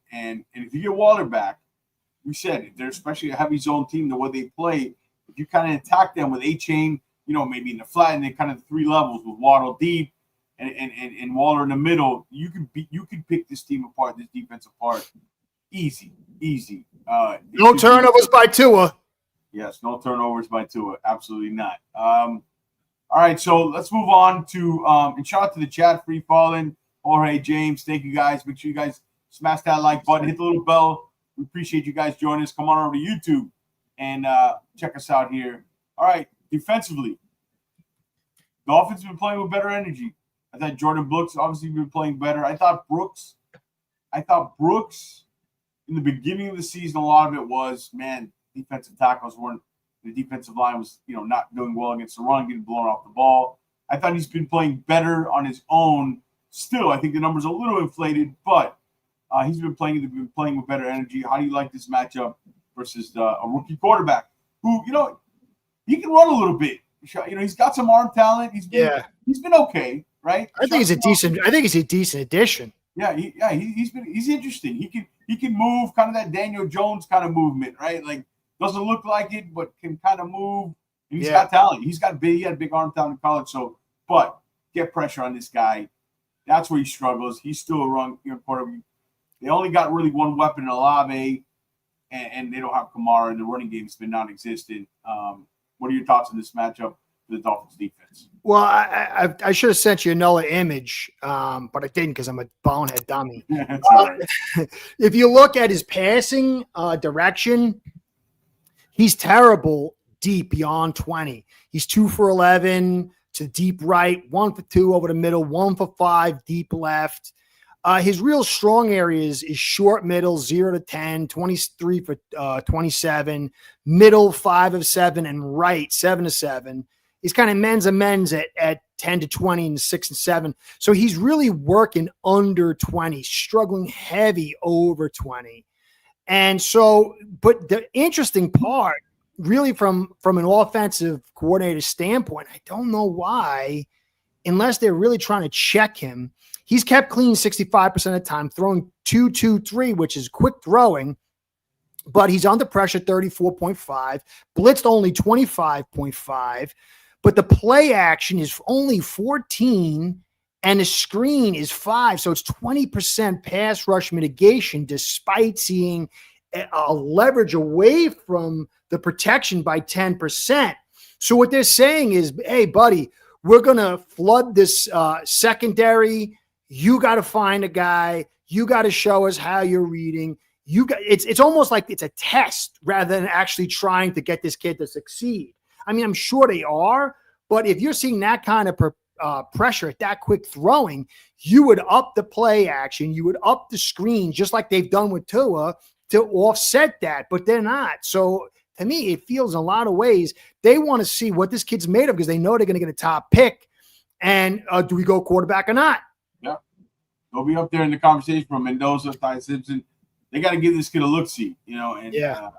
if you get Waller back, we said if they're especially a heavy zone team, the way they play, if you kind of attack them with A-chain, you know, maybe in the flat and then kind of the three levels with Waddle deep and Waller in the middle, you can pick this team apart, this defense apart. Easy. No turnovers by Tua. Yes, no turnovers by Tua. Absolutely not. All right, so let's move on to and shout out to the chat, Free Falling, Jorge, James. Thank you guys. Make sure you guys smash that like button, hit the little bell. We appreciate you guys joining us. Come on over to YouTube and check us out here. All right, defensively, Dolphins have been playing with better energy. I thought Jordan Brooks obviously been playing better. I thought Brooks in the beginning of the season, a lot of it was, defensive tackles the defensive line was, not doing well against the run, getting blown off the ball. I thought he's been playing better on his own. Still, I think the number's a little inflated, but he's been playing with better energy. How do you like this matchup versus a rookie quarterback who, he can run a little bit. He's got some arm talent. He's been okay, right? I think he's a decent addition. Yeah, he's interesting. He can move, kind of that Daniel Jones kind of movement, right? Like, doesn't look like it, but can kind of move. And he's got talent. He had big arm talent in college. So, but get pressure on this guy. That's where he struggles. He's still a run quarterback. They only got really one weapon in Olave, and they don't have Kamara. The running game's been non-existent. What are your thoughts on this matchup for the Dolphins defense? Well, I should have sent you another image, but I didn't because I'm a bonehead dummy. If you look at his passing direction, he's terrible deep beyond 20. He's 2 for 11 to deep right, 1 for 2 over the middle, 1 for 5 deep left. His real strong areas is short middle, 0 to 10, 23 for 27, middle 5 of 7, and right 7 to 7. He's kind of men's at 10 to 20 and 6 and 7. So he's really working under 20, struggling heavy over 20. And so, but the interesting part, really from an offensive coordinator standpoint, I don't know why, unless they're really trying to check him. He's kept clean 65% of the time, throwing 2-2-3, which is quick throwing, but he's under pressure 34.5, blitzed only 25.5, but the play action is only 14 and the screen is 5. So it's 20% pass rush mitigation despite seeing a leverage away from the protection by 10%. So what they're saying is, hey, buddy, we're going to flood this secondary. You got to find a guy. You got to show us how you're reading. It's almost like it's a test rather than actually trying to get this kid to succeed. I mean, I'm sure they are, but if you're seeing that kind of pressure at that quick throwing, you would up the play action. You would up the screen just like they've done with Tua to offset that, but they're not. So to me, it feels in a lot of ways they want to see what this kid's made of because they know they're going to get a top pick. And do we go quarterback or not? Yeah. They'll be up there in the conversation from Mendoza, Ty Simpson. They got to give this kid a look-see, And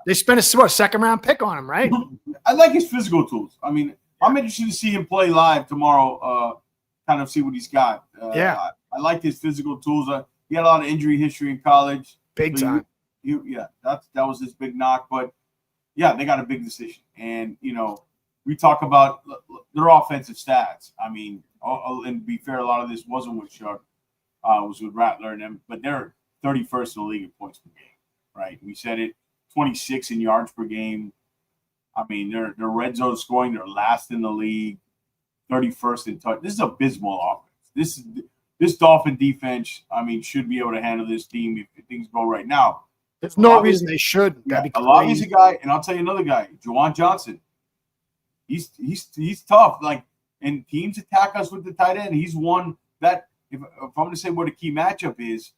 they spent a second-round pick on him, right? I like his physical tools. I mean, I'm interested to see him play live tomorrow, kind of see what he's got. I like his physical tools. He had a lot of injury history in college. Big time. That was his big knock. But, they got a big decision. And, we talk about their offensive stats. I mean, And to be fair, a lot of this wasn't with Shuck, was with Rattler and them, but they're 31st in the league in points per game, right? We said it, 26 in yards per game. I mean, their red zone scoring, they're last in the league, 31st in touch. This is abysmal offense. This Dolphin defense, I mean, should be able to handle this team if things go right now. There's no reason they shouldn't. Yeah, Olave's a guy, and I'll tell you another guy, Juwan Johnson. He's tough. Like, and teams attack us with the tight end. He's one that, if I'm going to say what a key matchup is,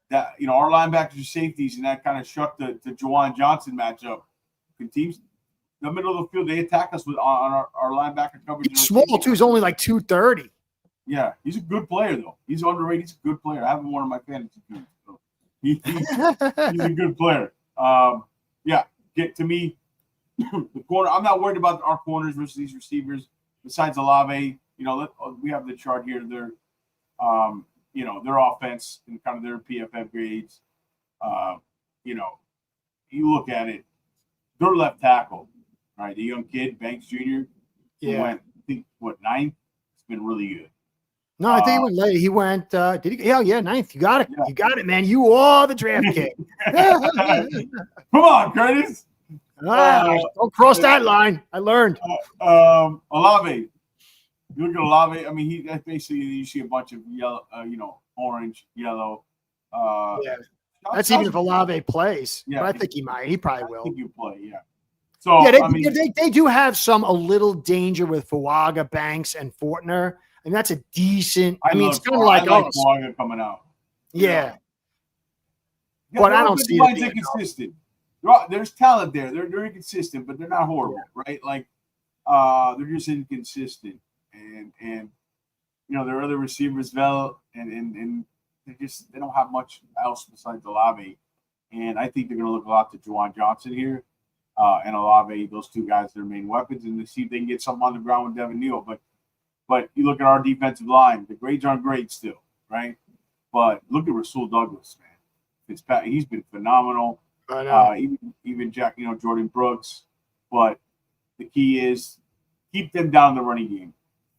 that, you know, our linebackers are safeties, and that kind of struck the Juwan Johnson matchup. The teams, in the middle of the field, they attack us with on our linebacker coverage. He's small too. He's only like 230. Yeah, he's a good player though. He's underrated. He's a good player. I haven't worn him my fantasy team. So he's a good player. Yeah, get to me. The corner. I'm not worried about our corners versus these receivers. Besides Olave, you know, we have the chart here. Their, you know, their offense and kind of their PFF grades. You know, you look at it. Their left tackle, right? The young kid, Banks Jr. Yeah. Went, I think, ninth? It's been really good. No, I think he went late. He went, did he? Yeah, ninth. You got it. Yeah. You got it, man. You are the draft king. Come on, Curtis. Don't cross that line. I learned. Olave. You look at Olave. I mean, that's basically, you see a bunch of yellow, you know, orange, yellow. Yeah. That's even if Olave plays. Yeah, but I think he might. He probably will. I think you play, yeah. So yeah, they do have a little danger with Fuaga, Banks, and Fortner. I mean, that's a decent. I mean, it's kind of like us. Fuaga coming out. Yeah. But I don't see it. Inconsistent. There's talent there. They're inconsistent, but they're not horrible, right? Like, they're just inconsistent, and you know, their other receivers, Vel and they don't have much else besides Olave, and I think they're going to look a lot to Juwan Johnson here, and Olave. Those two guys, their main weapons, and to see if they can get something on the ground with Devin Neal. But you look at our defensive line; the grades aren't great still, right? But look at Rasul Douglas, man. He's been phenomenal. I know. Even Jack, you know, Jordan Brooks. But the key is keep them down in the running game.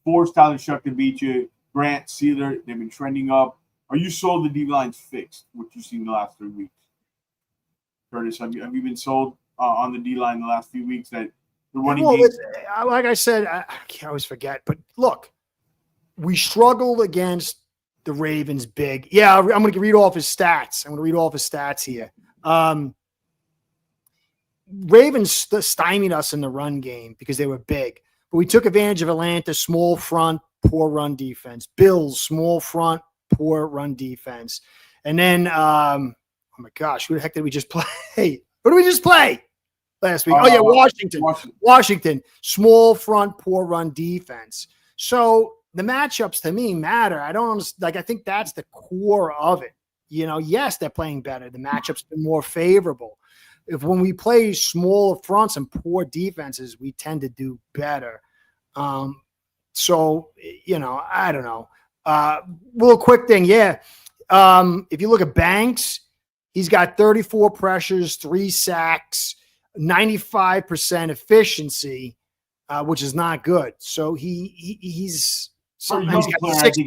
Force Tyler Shuck to beat you. Grant, Sealer, they've been trending up. Are you sold the D-line's fixed, what you've seen the last 3 weeks? Curtis, have you been sold on the D-line the last few weeks that the running game? Like I said, I always forget. But look, we struggled against the Ravens big. Yeah, I'm going to read off his stats. Here. Ravens stymied us in the run game because they were big. But we took advantage of Atlanta, small front, poor run defense. Bills, small front, poor run defense. And then, oh my gosh, who the heck did we just play? Who did we just play last week? Oh, yeah, Washington. Small front, poor run defense. So the matchups to me matter. I don't understand. Like, I think that's the core of it. You know, yes, they're playing better. The matchup's been more favorable. When we play smaller fronts and poor defenses, we tend to do better. So, you know, I don't know. Real quick thing, yeah. If you look at Banks, he's got 34 pressures, 3 sacks, 95% efficiency, which is not good. So he's got 6.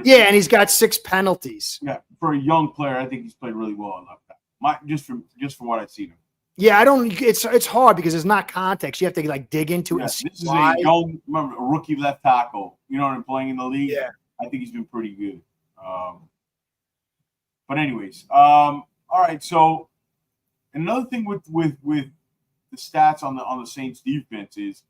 Yeah, and he's got 6 penalties. Yeah, for a young player, I think he's played really well on left back. Just from what I've seen him. Yeah, I don't. It's hard because it's not context. You have to like dig into it. And see this is a young, remember, a rookie left tackle. You know what I'm playing in the league. Yeah, I think he's been pretty good. But anyways, all right. So another thing with the stats on the Saints defense is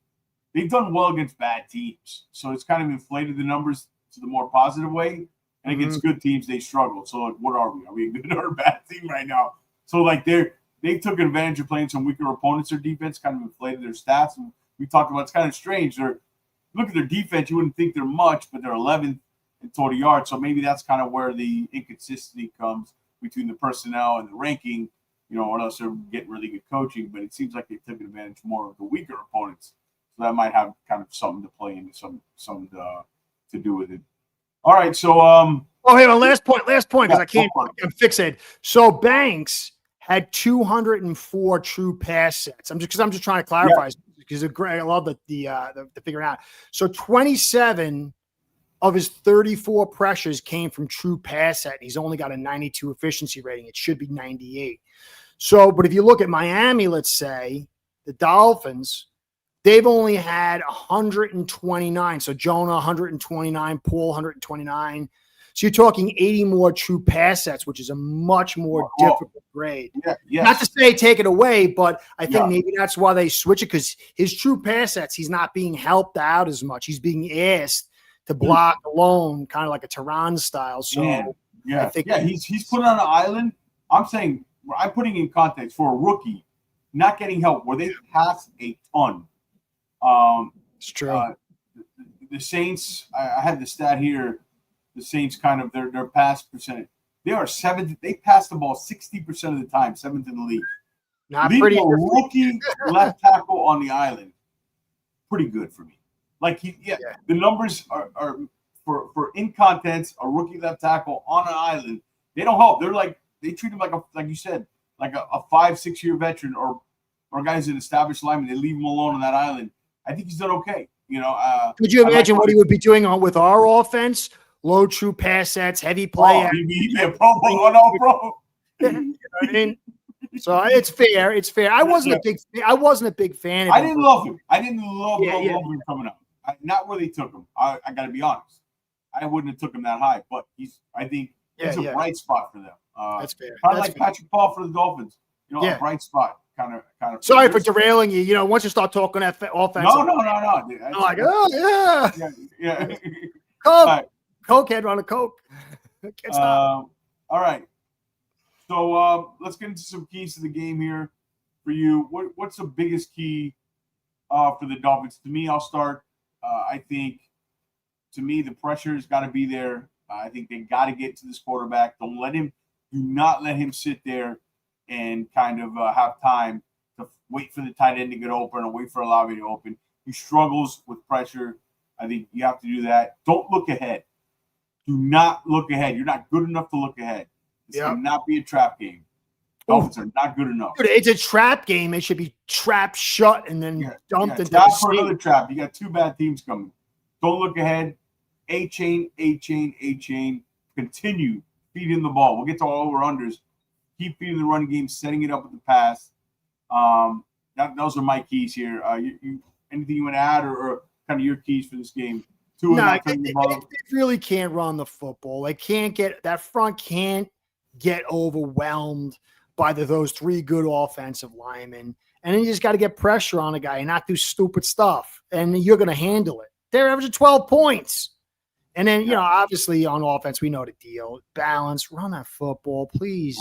they've done well against bad teams. So it's kind of inflated the numbers to the more positive way. And against good teams, they struggle. So like, what are we? Are we a good or a bad team right now? So like they took advantage of playing some weaker opponents. Their defense kind of inflated their stats. And we talked about it's kind of strange. Look at their defense. You wouldn't think they're much, but they're 11th in total yards. So maybe that's kind of where the inconsistency comes between the personnel and the ranking. You know, or else they're getting really good coaching. But it seems like they took advantage more of the weaker opponents. So that might have kind of something to play into something to do with it. All right. So hey, last point, because I can't. I'm fixated. So Banks had 204 true pass sets. I'm just trying to clarify. because I love the figuring out. So 27 of his 34 pressures came from true pass set. He's only got a 92 efficiency rating. It should be 98. So, but if you look at Miami, let's say the Dolphins, they've only had 129. So Jonah 129, Paul 129. So you're talking 80 more true pass sets, which is a much more difficult grade. Yeah, yes. Not to say take it away, but I think maybe that's why they switch it, because his true pass sets, he's not being helped out as much. He's being asked to block alone, kind of like a Tehran style. So I think he's put on an island. I'm putting in context for a rookie not getting help where they pass a ton. It's true. The Saints, I had the stat here. The Saints kind of their pass percentage. They are seventh. They pass the ball 60% of the time, seventh in the league. Not Leaving pretty. a rookie left tackle on the island, pretty good for me. Like the numbers are for incontents. A rookie left tackle on an island, they don't help. They treat him like you said, like a 5-6 year veteran or a guy who's an established lineman. They leave him alone on that island. I think he's done okay. Could you imagine what he would be doing with our offense? Low true pass sets, heavy play. He'd be a Pro Bowl, an All-Pro. You know what I mean? So it's fair. It's fair. I wasn't a big fan of him. I didn't love him. I didn't love him coming up. Not where they took him. I got to be honest. I wouldn't have took him that high, but I think he's a bright spot for them. That's fair. Kind of like Patrick Paul for the Dolphins. A bright spot. Kind of. Sorry for derailing you. Once you start talking that offense. No. I'm like, oh yeah. Yeah. Coke. Cokehead on a Coke. Can't stop. All right. So let's get into some keys to the game here for you. What's the biggest key for the Dolphins? To me, I'll start. I think, to me, the pressure has got to be there. I think they got to get to this quarterback. Do not let him sit there and kind of have time to wait for the tight end to get open or wait for Olave to open. He struggles with pressure. I think you have to do that. Don't look ahead. Do not look ahead. You're not good enough to look ahead. This cannot be a trap game. Dolphins are not good enough. Dude, it's a trap game. It should be trapped shut and then dumped into trap the for another trap. You got two bad teams coming. Don't look ahead. A chain. Continue feeding the ball. We'll get to all over-unders. Keep feeding the run game, setting it up with the pass. Those are my keys here. Anything you want to add or kind of your keys for this game? They really can't run the football. They can't that front can't get overwhelmed by those three good offensive linemen. And then you just got to get pressure on a guy and not do stupid stuff. And you're going to handle it. They're averaging 12 points. And then, obviously on offense, we know the deal. Balance, run that football, please.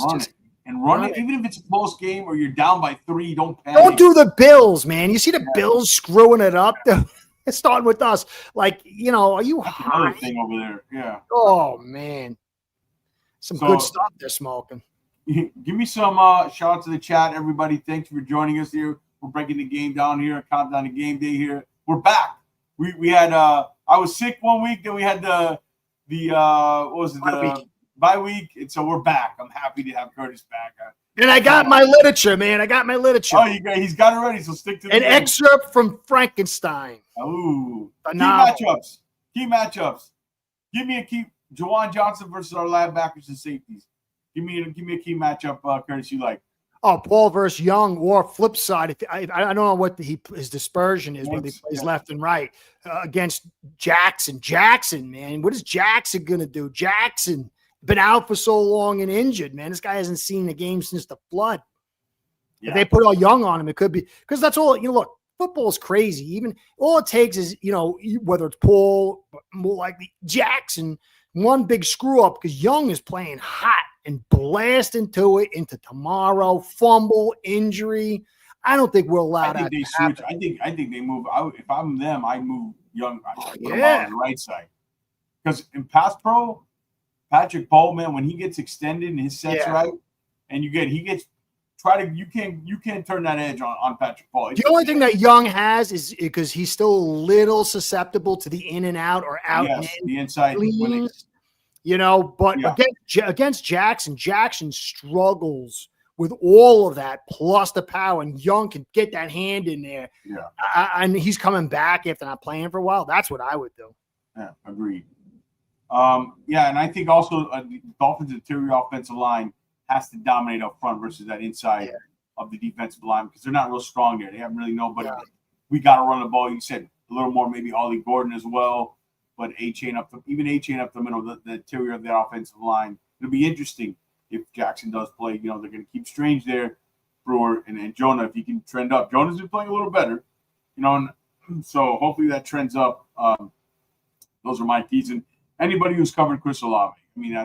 Run it. Even if it's a close game or you're down by 3, don't panic. Don't do the Bills, man. You see the Bills screwing it up? It's starting with us. Like, are you high? Another thing over there. Yeah. Oh, man. Some good stuff they're smoking. Give me some shout out to the chat, everybody. Thanks for joining us here. We're breaking the game down here, countdown to game day here. We're back. We had I was sick 1 week, then we had the bye week, and so we're back. I'm happy to have Curtis back. And I got my literature, man. Oh, he's got it ready, so stick to an excerpt from Frankenstein. Ooh. Key matchups. Give me a key. Juwan Johnson versus our linebackers and safeties. Give me a key matchup, Curtis, you like. Oh, Paul versus Young, or flip side. I don't know what his dispersion is, whether he plays left and right against Jackson. Jackson, man. What is Jackson going to do? Jackson been out for so long and injured, man. This guy hasn't seen the game since the flood. Yeah. If they put all Young on him, it could be – because that's all – look, football's crazy. Even all it takes is, whether it's Paul, more likely Jackson, one big screw-up because Young is playing hot and blast into tomorrow, fumble, injury. I don't think we're allowed. I think they switch. I think they move. If I'm them, I move Young. I put him on the right side because in pass pro, Patrick Bowman, when he gets extended and his set's right, and you can't turn that edge on Patrick Paul. The only thing that Young has is because he's still a little susceptible to the in and out or out and in. The inside. But against Jackson struggles with all of that plus the power, and Young can get that hand in there. Yeah. And he's coming back after not playing for a while. That's what I would do. Yeah, agreed. And I think also the Dolphins' interior offensive line has to dominate up front versus that inside of the defensive line because they're not real strong there. They have really nobody. Yeah. We got to run the ball. You said a little more, maybe Ollie Gordon as well, but A-Chain up the middle, the interior of that offensive line. It'll be interesting if Jackson does play. They're going to keep Strange there, Brewer, and Jonah if he can trend up. Jonah's been playing a little better, and so hopefully that trends up. Those are my keys. And anybody who's covered Chris Olave, I mean,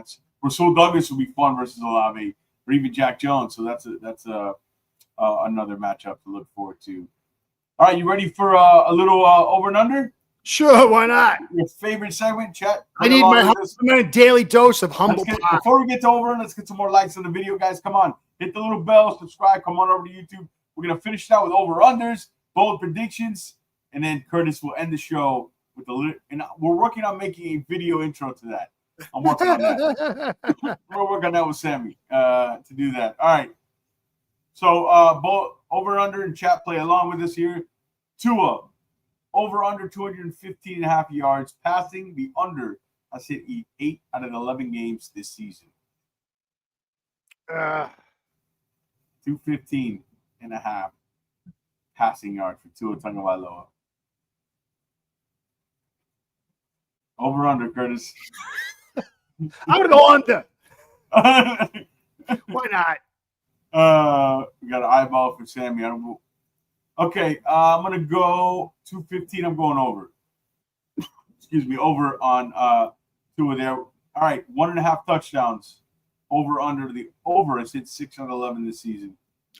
Rasul Douglas will be fun versus Olave, or even Jack Jones. So that's another matchup to look forward to. All right, you ready for a little over and under? Sure, why not? Your favorite segment, chat. I need my daily dose of humble pie. Before we get to over, let's get some more likes on the video, guys. Come on, hit the little bell, subscribe, come on over to YouTube. We're gonna finish it out with over unders, bold predictions, and then Curtis will end the show with and we're working on making a video intro to that. I'm working on that. We're working on that with Sammy to do that. All right. So both over under and chat play along with us here. Tua, over under 215.5 yards passing. The under has hit 8 out of 11 games this season. 215.5 passing yards for Tua Tagovailoa. Over under, Curtis. I'm gonna go under. Why not? We got an eyeball for Sammy. Okay, I'm gonna go 215. I'm going over. Excuse me, over on Tua there. All right, 1.5 touchdowns. Over under the over has hit 6 out of 11 this season.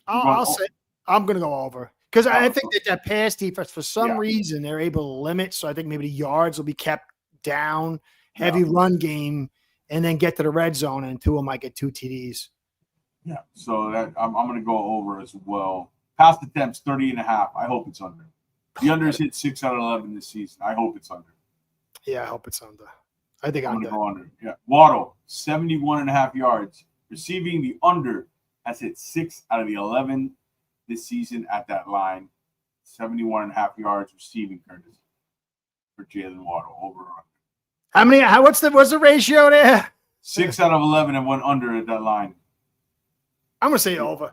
I'll say I'm gonna go over. Because I think that pass defense, for some reason, they're able to limit. So I think maybe the yards will be kept down, heavy run game, and then get to the red zone, and Tua might get 2 TDs. Yeah, so that I'm going to go over as well. Pass attempts, 30.5. I hope it's under. The under has hit 6 out of 11 this season. I hope it's under. Yeah, I hope it's under. I think I'm going to go under. Yeah. Waddle, 71.5 yards. Receiving, the under has hit 6 out of the 11 this season at that line. 71.5 yards receiving, Curtis, for Jalen Waddle, over under. How many? What's the ratio there? 6 out of 11 and went under at that line. I'm gonna say over.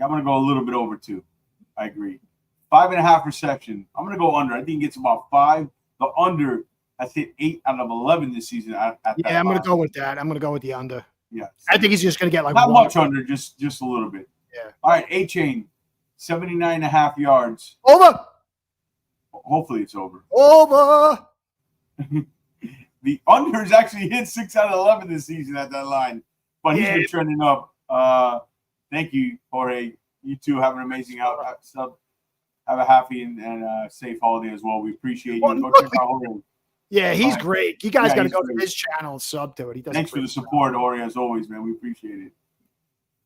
I'm gonna go a little bit over too. I agree. 5.5 reception. I'm gonna go under. I think he gets about 5. The under has hit 8 out of 11 this season. At that I'm gonna go with that. I'm gonna go with the under. Yeah. I think he's just gonna get like not much under, just a little bit. Yeah. All right, A-Chain, 79.5 yards. Over. Hopefully it's over. Over. The under has actually hit 6 out of 11 this season at that line, but he's been trending up. Thank you, Jorge. You two have an amazing have a happy and safe holiday as well. We appreciate you. Go check out Jorge. Yeah, he's great. You guys got to go to his channel and sub to it. He does. Thanks for the support, Jorge, as always, man. We appreciate it.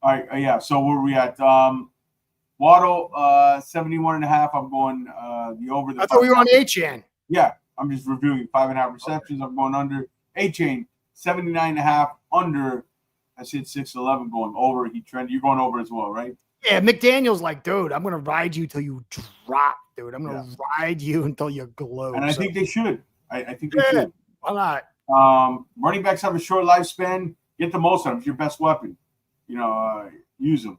All right, so where are we at? Waddle, 71.5. I'm going the over. I thought we were on A-Chain. Yeah, I'm just reviewing 5.5 receptions. I'm going under. A-Chain, 79.5 under. I said 6-11 going over. He trended. You're going over as well, right? Yeah, McDaniel's like, dude, I'm going to ride you till you drop, dude. I'm going to ride you until you glow. And I think they should. I think they should. Why not? Running backs have a short lifespan. Get the most of them. It's your best weapon. Use them.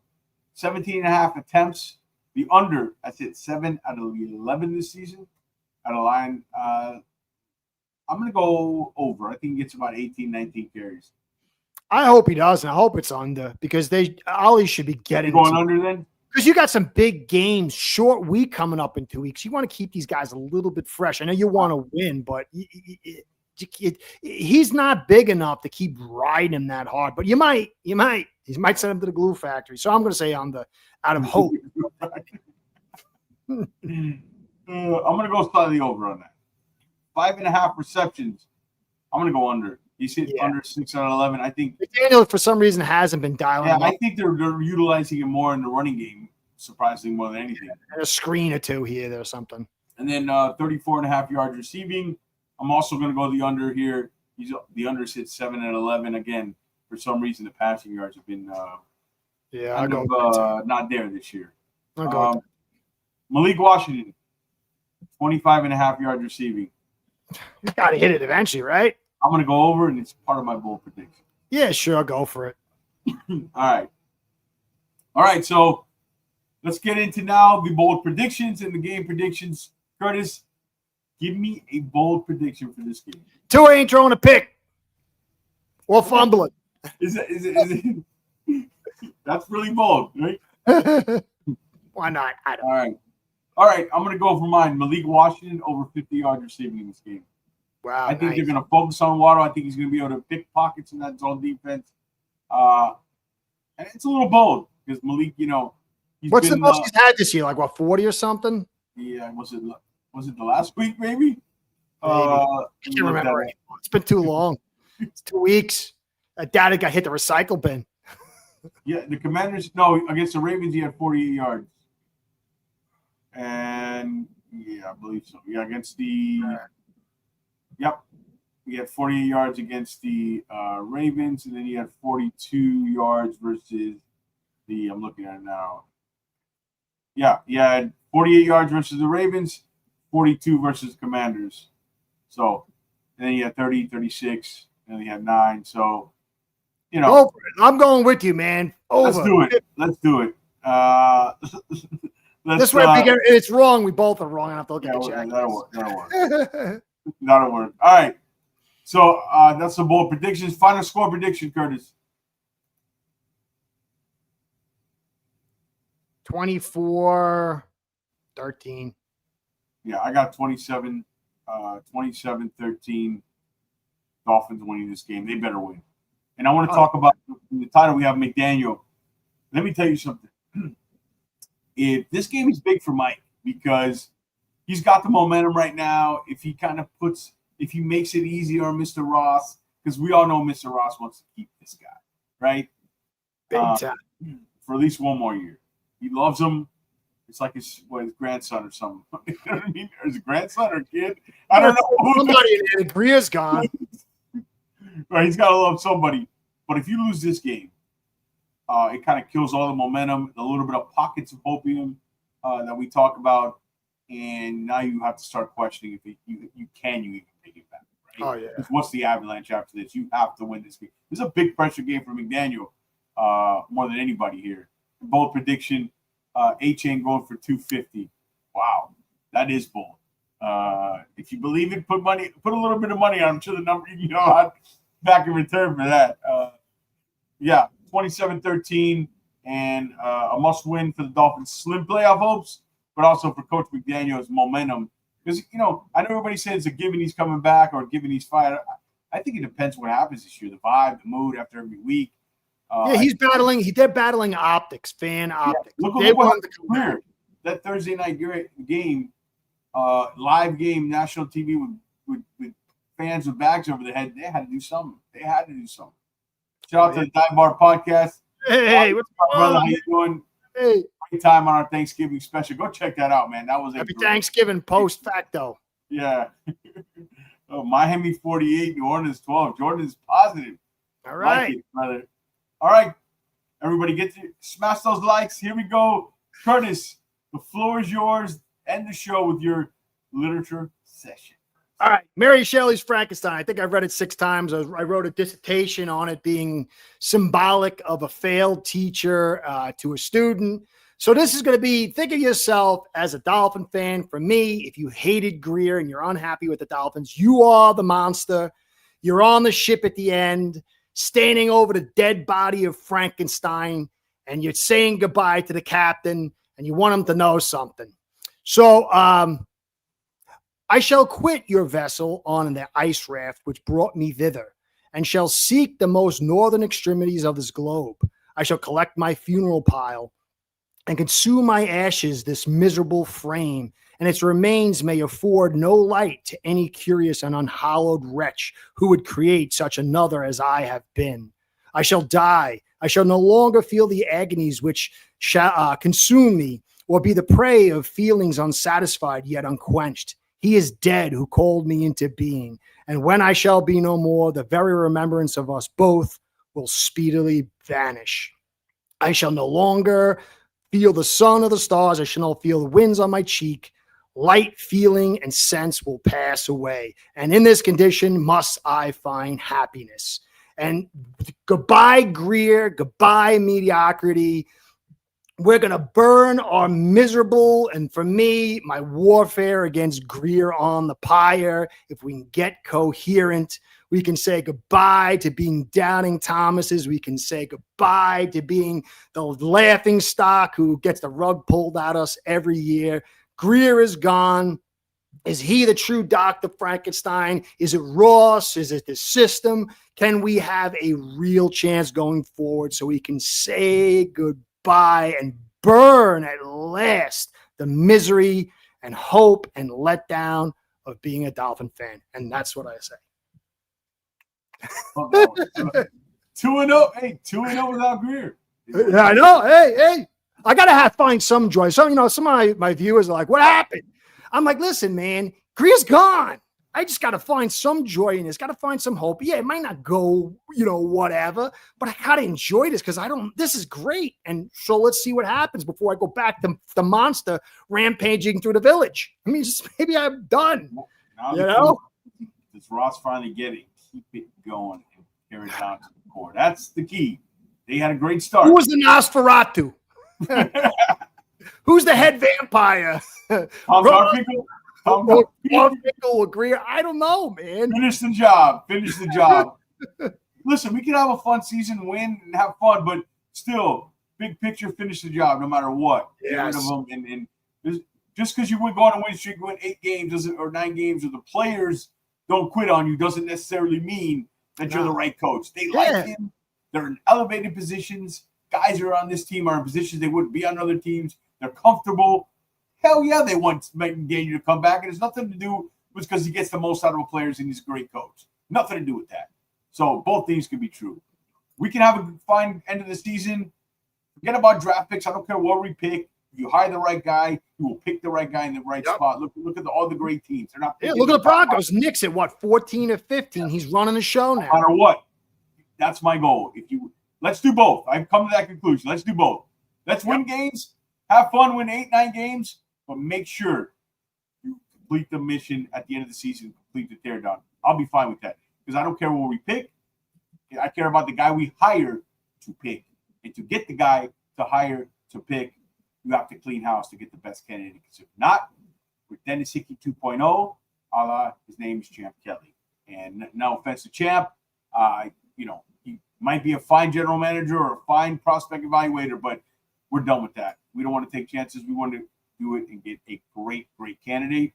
17.5 attempts. The under, I said 7 out of 11 this season. At a line, I'm going to go over. I think he gets about 18, 19 carries. I hope he does, and I hope it's under because Ollie should be getting going under then. Because you got some big games, short week coming up in 2 weeks. You want to keep these guys a little bit fresh. I know you want to win, but he's not big enough to keep riding him that hard. But you might send him to the glue factory. So I'm going to say under out of hope. I'm going to go slightly over on that. 5.5 receptions. I'm going to go under. He's hit under 6 out of 11. I think McDaniel, for some reason, hasn't been dialing him up. I think they're utilizing him more in the running game, surprisingly more than anything. And a screen or two here or something. And then 34.5 yards receiving. I'm also going to go the under here. The under's hit 7 and 11. Again, for some reason, the passing yards have been Yeah, kind I'll of go. not there this year. I'll go. Malik Washington, 25.5 yards receiving. You got to hit it eventually, right? I'm going to go over, and it's part of my bold prediction. Yeah, sure. I'll go for it. All right. So let's get into now the bold predictions and the game predictions. Curtis, give me a bold prediction for this game. Tua ain't throwing a pick or fumbling. Is it? That's really bold, right? Why not? I don't. All right. I'm going to go for mine. Malik Washington over 50 yards receiving in this game. Wow. I think they're going to focus on Waddle. I think he's going to be able to pick pockets in that zone defense. And it's a little bold because Malik, what's the most he's had this year? Like 40 or something? Yeah, was it the last week maybe? I can't remember. It's been too long. It's 2 weeks. Data got hit the recycle bin. Yeah, the Commanders. Against the Ravens, he had 48 yards. And yeah, I believe so. Yeah, against the. Yep, he had 48 yards against the Ravens, and then he had 42 yards versus the. I'm looking at it now. Yeah, he had 48 yards versus the Ravens, 42 versus the Commanders. So, and then he had 30, 36, and he had 9. So, I'm going with you, man. Over. Let's do it. This way, it's wrong. We both are wrong. I have to look at the check. That'll work. That'll work. All right. So that's the bold predictions. Final score prediction, Curtis. 24-13. Yeah, I got 27-13. Dolphins winning this game. They better win. And I want to talk about in the title. We have McDaniel. Let me tell you something. If this game is big for Mike because he's got the momentum right now. If he makes it easy on Mr. Ross, because we all know Mr. Ross wants to keep this guy, right? Big time. For at least one more year. He loves him. It's like his grandson or something. You know what I mean? Or his grandson or kid. I don't know. Somebody in Greer's gone. Right, he's got to love somebody. But if you lose this game, it kind of kills all the momentum, a little bit of pockets of opium that we talk about. And now you have to start questioning if you even take it back, right? Oh, yeah. Because what's the avalanche after this? You have to win this game. This is a big pressure game for McDaniel more than anybody here. Bold prediction, A-Chain going for 250. Wow, that is bold. If you believe it, put a little bit of money on. I'm sure the number, back in return for that. 27-13 and a must win for the Dolphins. Slim playoff hopes, but also for Coach McDaniel's momentum. Because, I know everybody says a given he's coming back or given he's fired. I think it depends what happens this year, the vibe, the mood after every week. They're battling optics, fan optics. Look what happened that Thursday night game, live game, national TV with fans with bags over their head. They had to do something. Shout out to the Dive Bar Podcast. Hey, what's up, brother? How you doing? Hey. Great time on our Thanksgiving special. Go check that out, man. That was Happy Thanksgiving post facto. Yeah. Miami 48, New Orleans 12. Jordan is positive. All right. Like it, brother. All right. Everybody smash those likes. Here we go. Curtis, the floor is yours. End the show with your literature session. All right. Mary Shelley's Frankenstein. I think I've read it 6 times. I wrote a dissertation on it being symbolic of a failed teacher to a student. So this is going to be, think of yourself as a Dolphin fan. For me, if you hated Greer and you're unhappy with the Dolphins, you are the monster. You're on the ship at the end, standing over the dead body of Frankenstein, and you're saying goodbye to the captain, and you want him to know something. So I shall quit your vessel on the ice raft which brought me thither, and shall seek the most northern extremities of this globe. I shall collect my funeral pile and consume my ashes this miserable frame, and its remains may afford no light to any curious and unhallowed wretch who would create such another as I have been. I shall die. I shall no longer feel the agonies which shall consume me, or be the prey of feelings unsatisfied yet unquenched. He is dead who called me into being, and when I shall be no more, the very remembrance of us both will speedily vanish. I shall no longer feel the sun or the stars. I shall not feel the winds on my cheek. Light, feeling, and sense will pass away. And in this condition must I find happiness. And goodbye, Greer. Goodbye, mediocrity. We're going to burn our miserable, and for me, my warfare against Greer on the pyre. If we can get coherent, we can say goodbye to being doubting Thomases. We can say goodbye to being the laughing stock who gets the rug pulled out us every year. Greer is gone. Is he the true Dr. Frankenstein? Is it Ross? Is it the system? Can we have a real chance going forward so we can say goodbye and burn at last the misery and hope and letdown of being a Dolphin fan? And that's what I say. 2-0. Hey, 2-0 without Greer. Yeah, I know. Hey. I gotta find some joy. Some of my viewers are like, "What happened?" I'm like, "Listen, man, Greer's gone. I just gotta find some joy in this. Gotta find some hope. Yeah, it might not go, whatever, but I gotta enjoy this because this is great. And so let's see what happens before I go back to the monster rampaging through the village. I mean, maybe I'm done. Now does Ross finally get it? Keep it going and carry it down to the core. That's the key. They had a great start. Who was the Nosferatu? Who's the head vampire? Tom Garfinkel, Greer. I don't know, man. Finish the job. Listen, we can have a fun season, win, and have fun, but still, big picture, finish the job no matter what. Yes. Get rid of them. And just because you go on a win streak, win 8 games or 9 games, or the players don't quit on you doesn't necessarily mean that you're the right coach. They like him. They're in elevated positions. Guys who are on this team are in positions they wouldn't be on other teams. They're comfortable. Hell yeah, they want Mike McDaniel to come back. And it's nothing to do with because he gets the most out of the players and he's a great coach. Nothing to do with that. So both things could be true. We can have a fine end of the season. Forget about draft picks. I don't care what we pick. If you hire the right guy, you will pick the right guy in the right spot. Look at all the great teams. They're not. Look at the Broncos. Nick's at 14 or 15. He's running the show now. No matter what, that's my goal. Let's do both. I've come to that conclusion. Let's do both. Let's win games, have fun, win 8, 9 games, but make sure you complete the mission at the end of the season, complete the teardown. I'll be fine with that because I don't care what we pick. I care about the guy we hire to pick. And to get the guy to hire to pick, you have to clean house to get the best candidate. Because if not, with Dennis Hickey 2.0, his name is Champ Kelly. And no offense to Champ, he might be a fine general manager or a fine prospect evaluator, but we're done with that. We don't want to take chances. We want to do it and get a great, great candidate.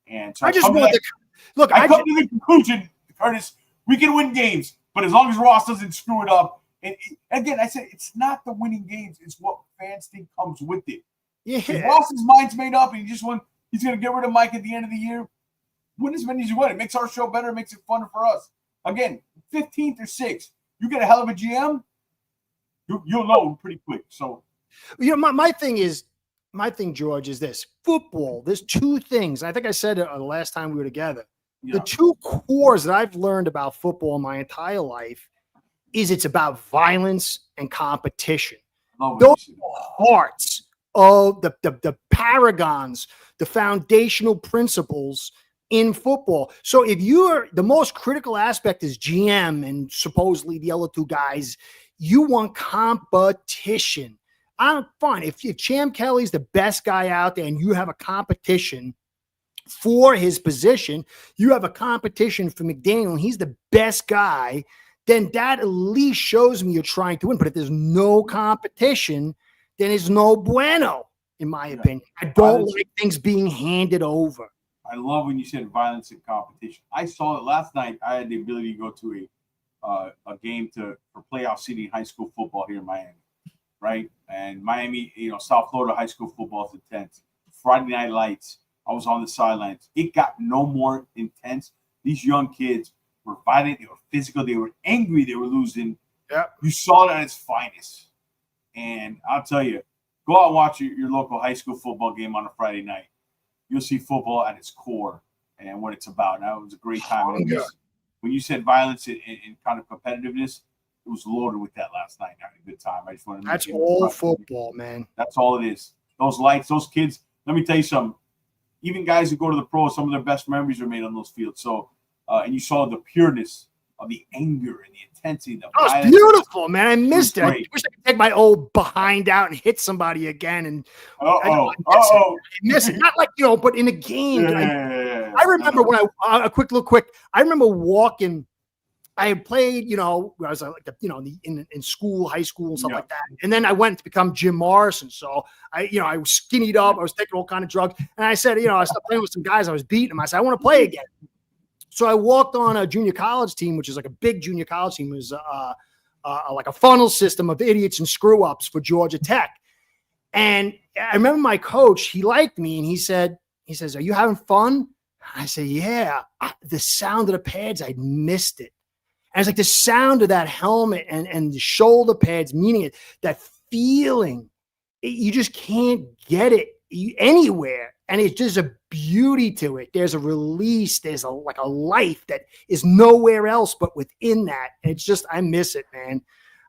And so I come to the conclusion, Curtis, we can win games, but as long as Ross doesn't screw it up. And again, I said it's not the winning games; it's what fans think comes with it. Yeah. If Ross's mind's made up, and he's going to get rid of Mike at the end of the year. Win as many as you want. It makes our show better. It makes it funner for us. Again, 15th or 6th. You get a hell of a GM, you'll know pretty quick. So, my thing, George, is this football. There's 2 things. I think I said it last time we were together. Yeah. The 2 cores that I've learned about football my entire life is it's about violence and competition. Those hearts of the paragons, the foundational principles in football. So if the most critical aspect is GM and supposedly the other 2 guys, you want competition. I'm fine. If Champ Kelly's the best guy out there and you have a competition for his position, you have a competition for McDaniel and he's the best guy, then that at least shows me you're trying to win. But if there's no competition, then it's no bueno, in my opinion. I don't like things being handed over. I love when you said violence and competition. I saw it last night. I had the ability to go to a game for playoff seeding high school football here in Miami, right? And Miami, South Florida high school football is intense. Friday Night Lights, I was on the sidelines. It got no more intense. These young kids were violent. They were physical. They were angry. They were losing. Yep. You saw it at its finest. And I'll tell you, go out and watch your local high school football game on a Friday night. You'll see football at its core and what it's about. Now, it was a great time. And when you said violence and kind of competitiveness, it was loaded with that last night. Having a good time. I just wanted to. That's all football, man. That's all it is. Those lights, those kids. Let me tell you something. Even guys who go to the pros, some of their best memories are made on those fields. So, and you saw the pureness of the anger and the intensity. The violence. Beautiful, man. I missed it. I wish I could take my old behind out and hit somebody again. And I miss it. Not like, but in a game. I remember when I remember walking. I had played, I was like, in school, high school and stuff like that. And then I went to become Jim Morrison. So I was skinnied up. I was taking all kind of drugs. And I said, I started playing with some guys. I was beating them. I said, I want to play again. So I walked on a junior college team, which is like a big junior college team. It was like a funnel system of idiots and screw ups for Georgia Tech. And I remember my coach, he liked me and he says, are you having fun? I said, yeah. The sound of the pads, I missed it. And it's like the sound of that helmet and the shoulder pads, meaning it, that feeling, you just can't get it anywhere. And it's just a beauty to it. There's a release. There's a life that is nowhere else but within that. It's just, I miss it, man.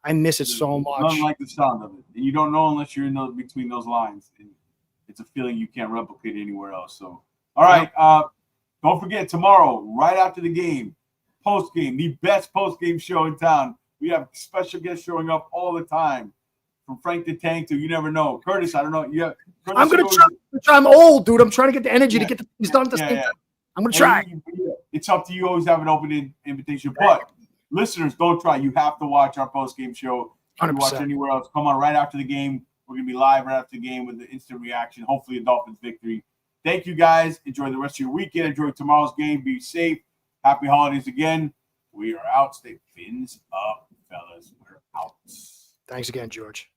I miss it so much. Nothing like the sound of it. And you don't know unless you're in between those lines. And it's a feeling you can't replicate anywhere else. So, all right. Don't forget, tomorrow, right after the game, post-game, the best post-game show in town. We have special guests showing up all the time. From Frank the Tank to you never know. Curtis, I don't know. I'm going to try. I'm old, dude. I'm trying to get the energy to get the things done. I'm going to try. It's up to you. Always have an open invitation. But listeners, don't try. You have to watch our post-game show. If you watch anywhere else, come on right after the game. We're going to be live right after the game with the instant reaction. Hopefully a Dolphins victory. Thank you, guys. Enjoy the rest of your weekend. Enjoy tomorrow's game. Be safe. Happy holidays again. We are out. Stay fins up, fellas. We're out. Thanks again, George.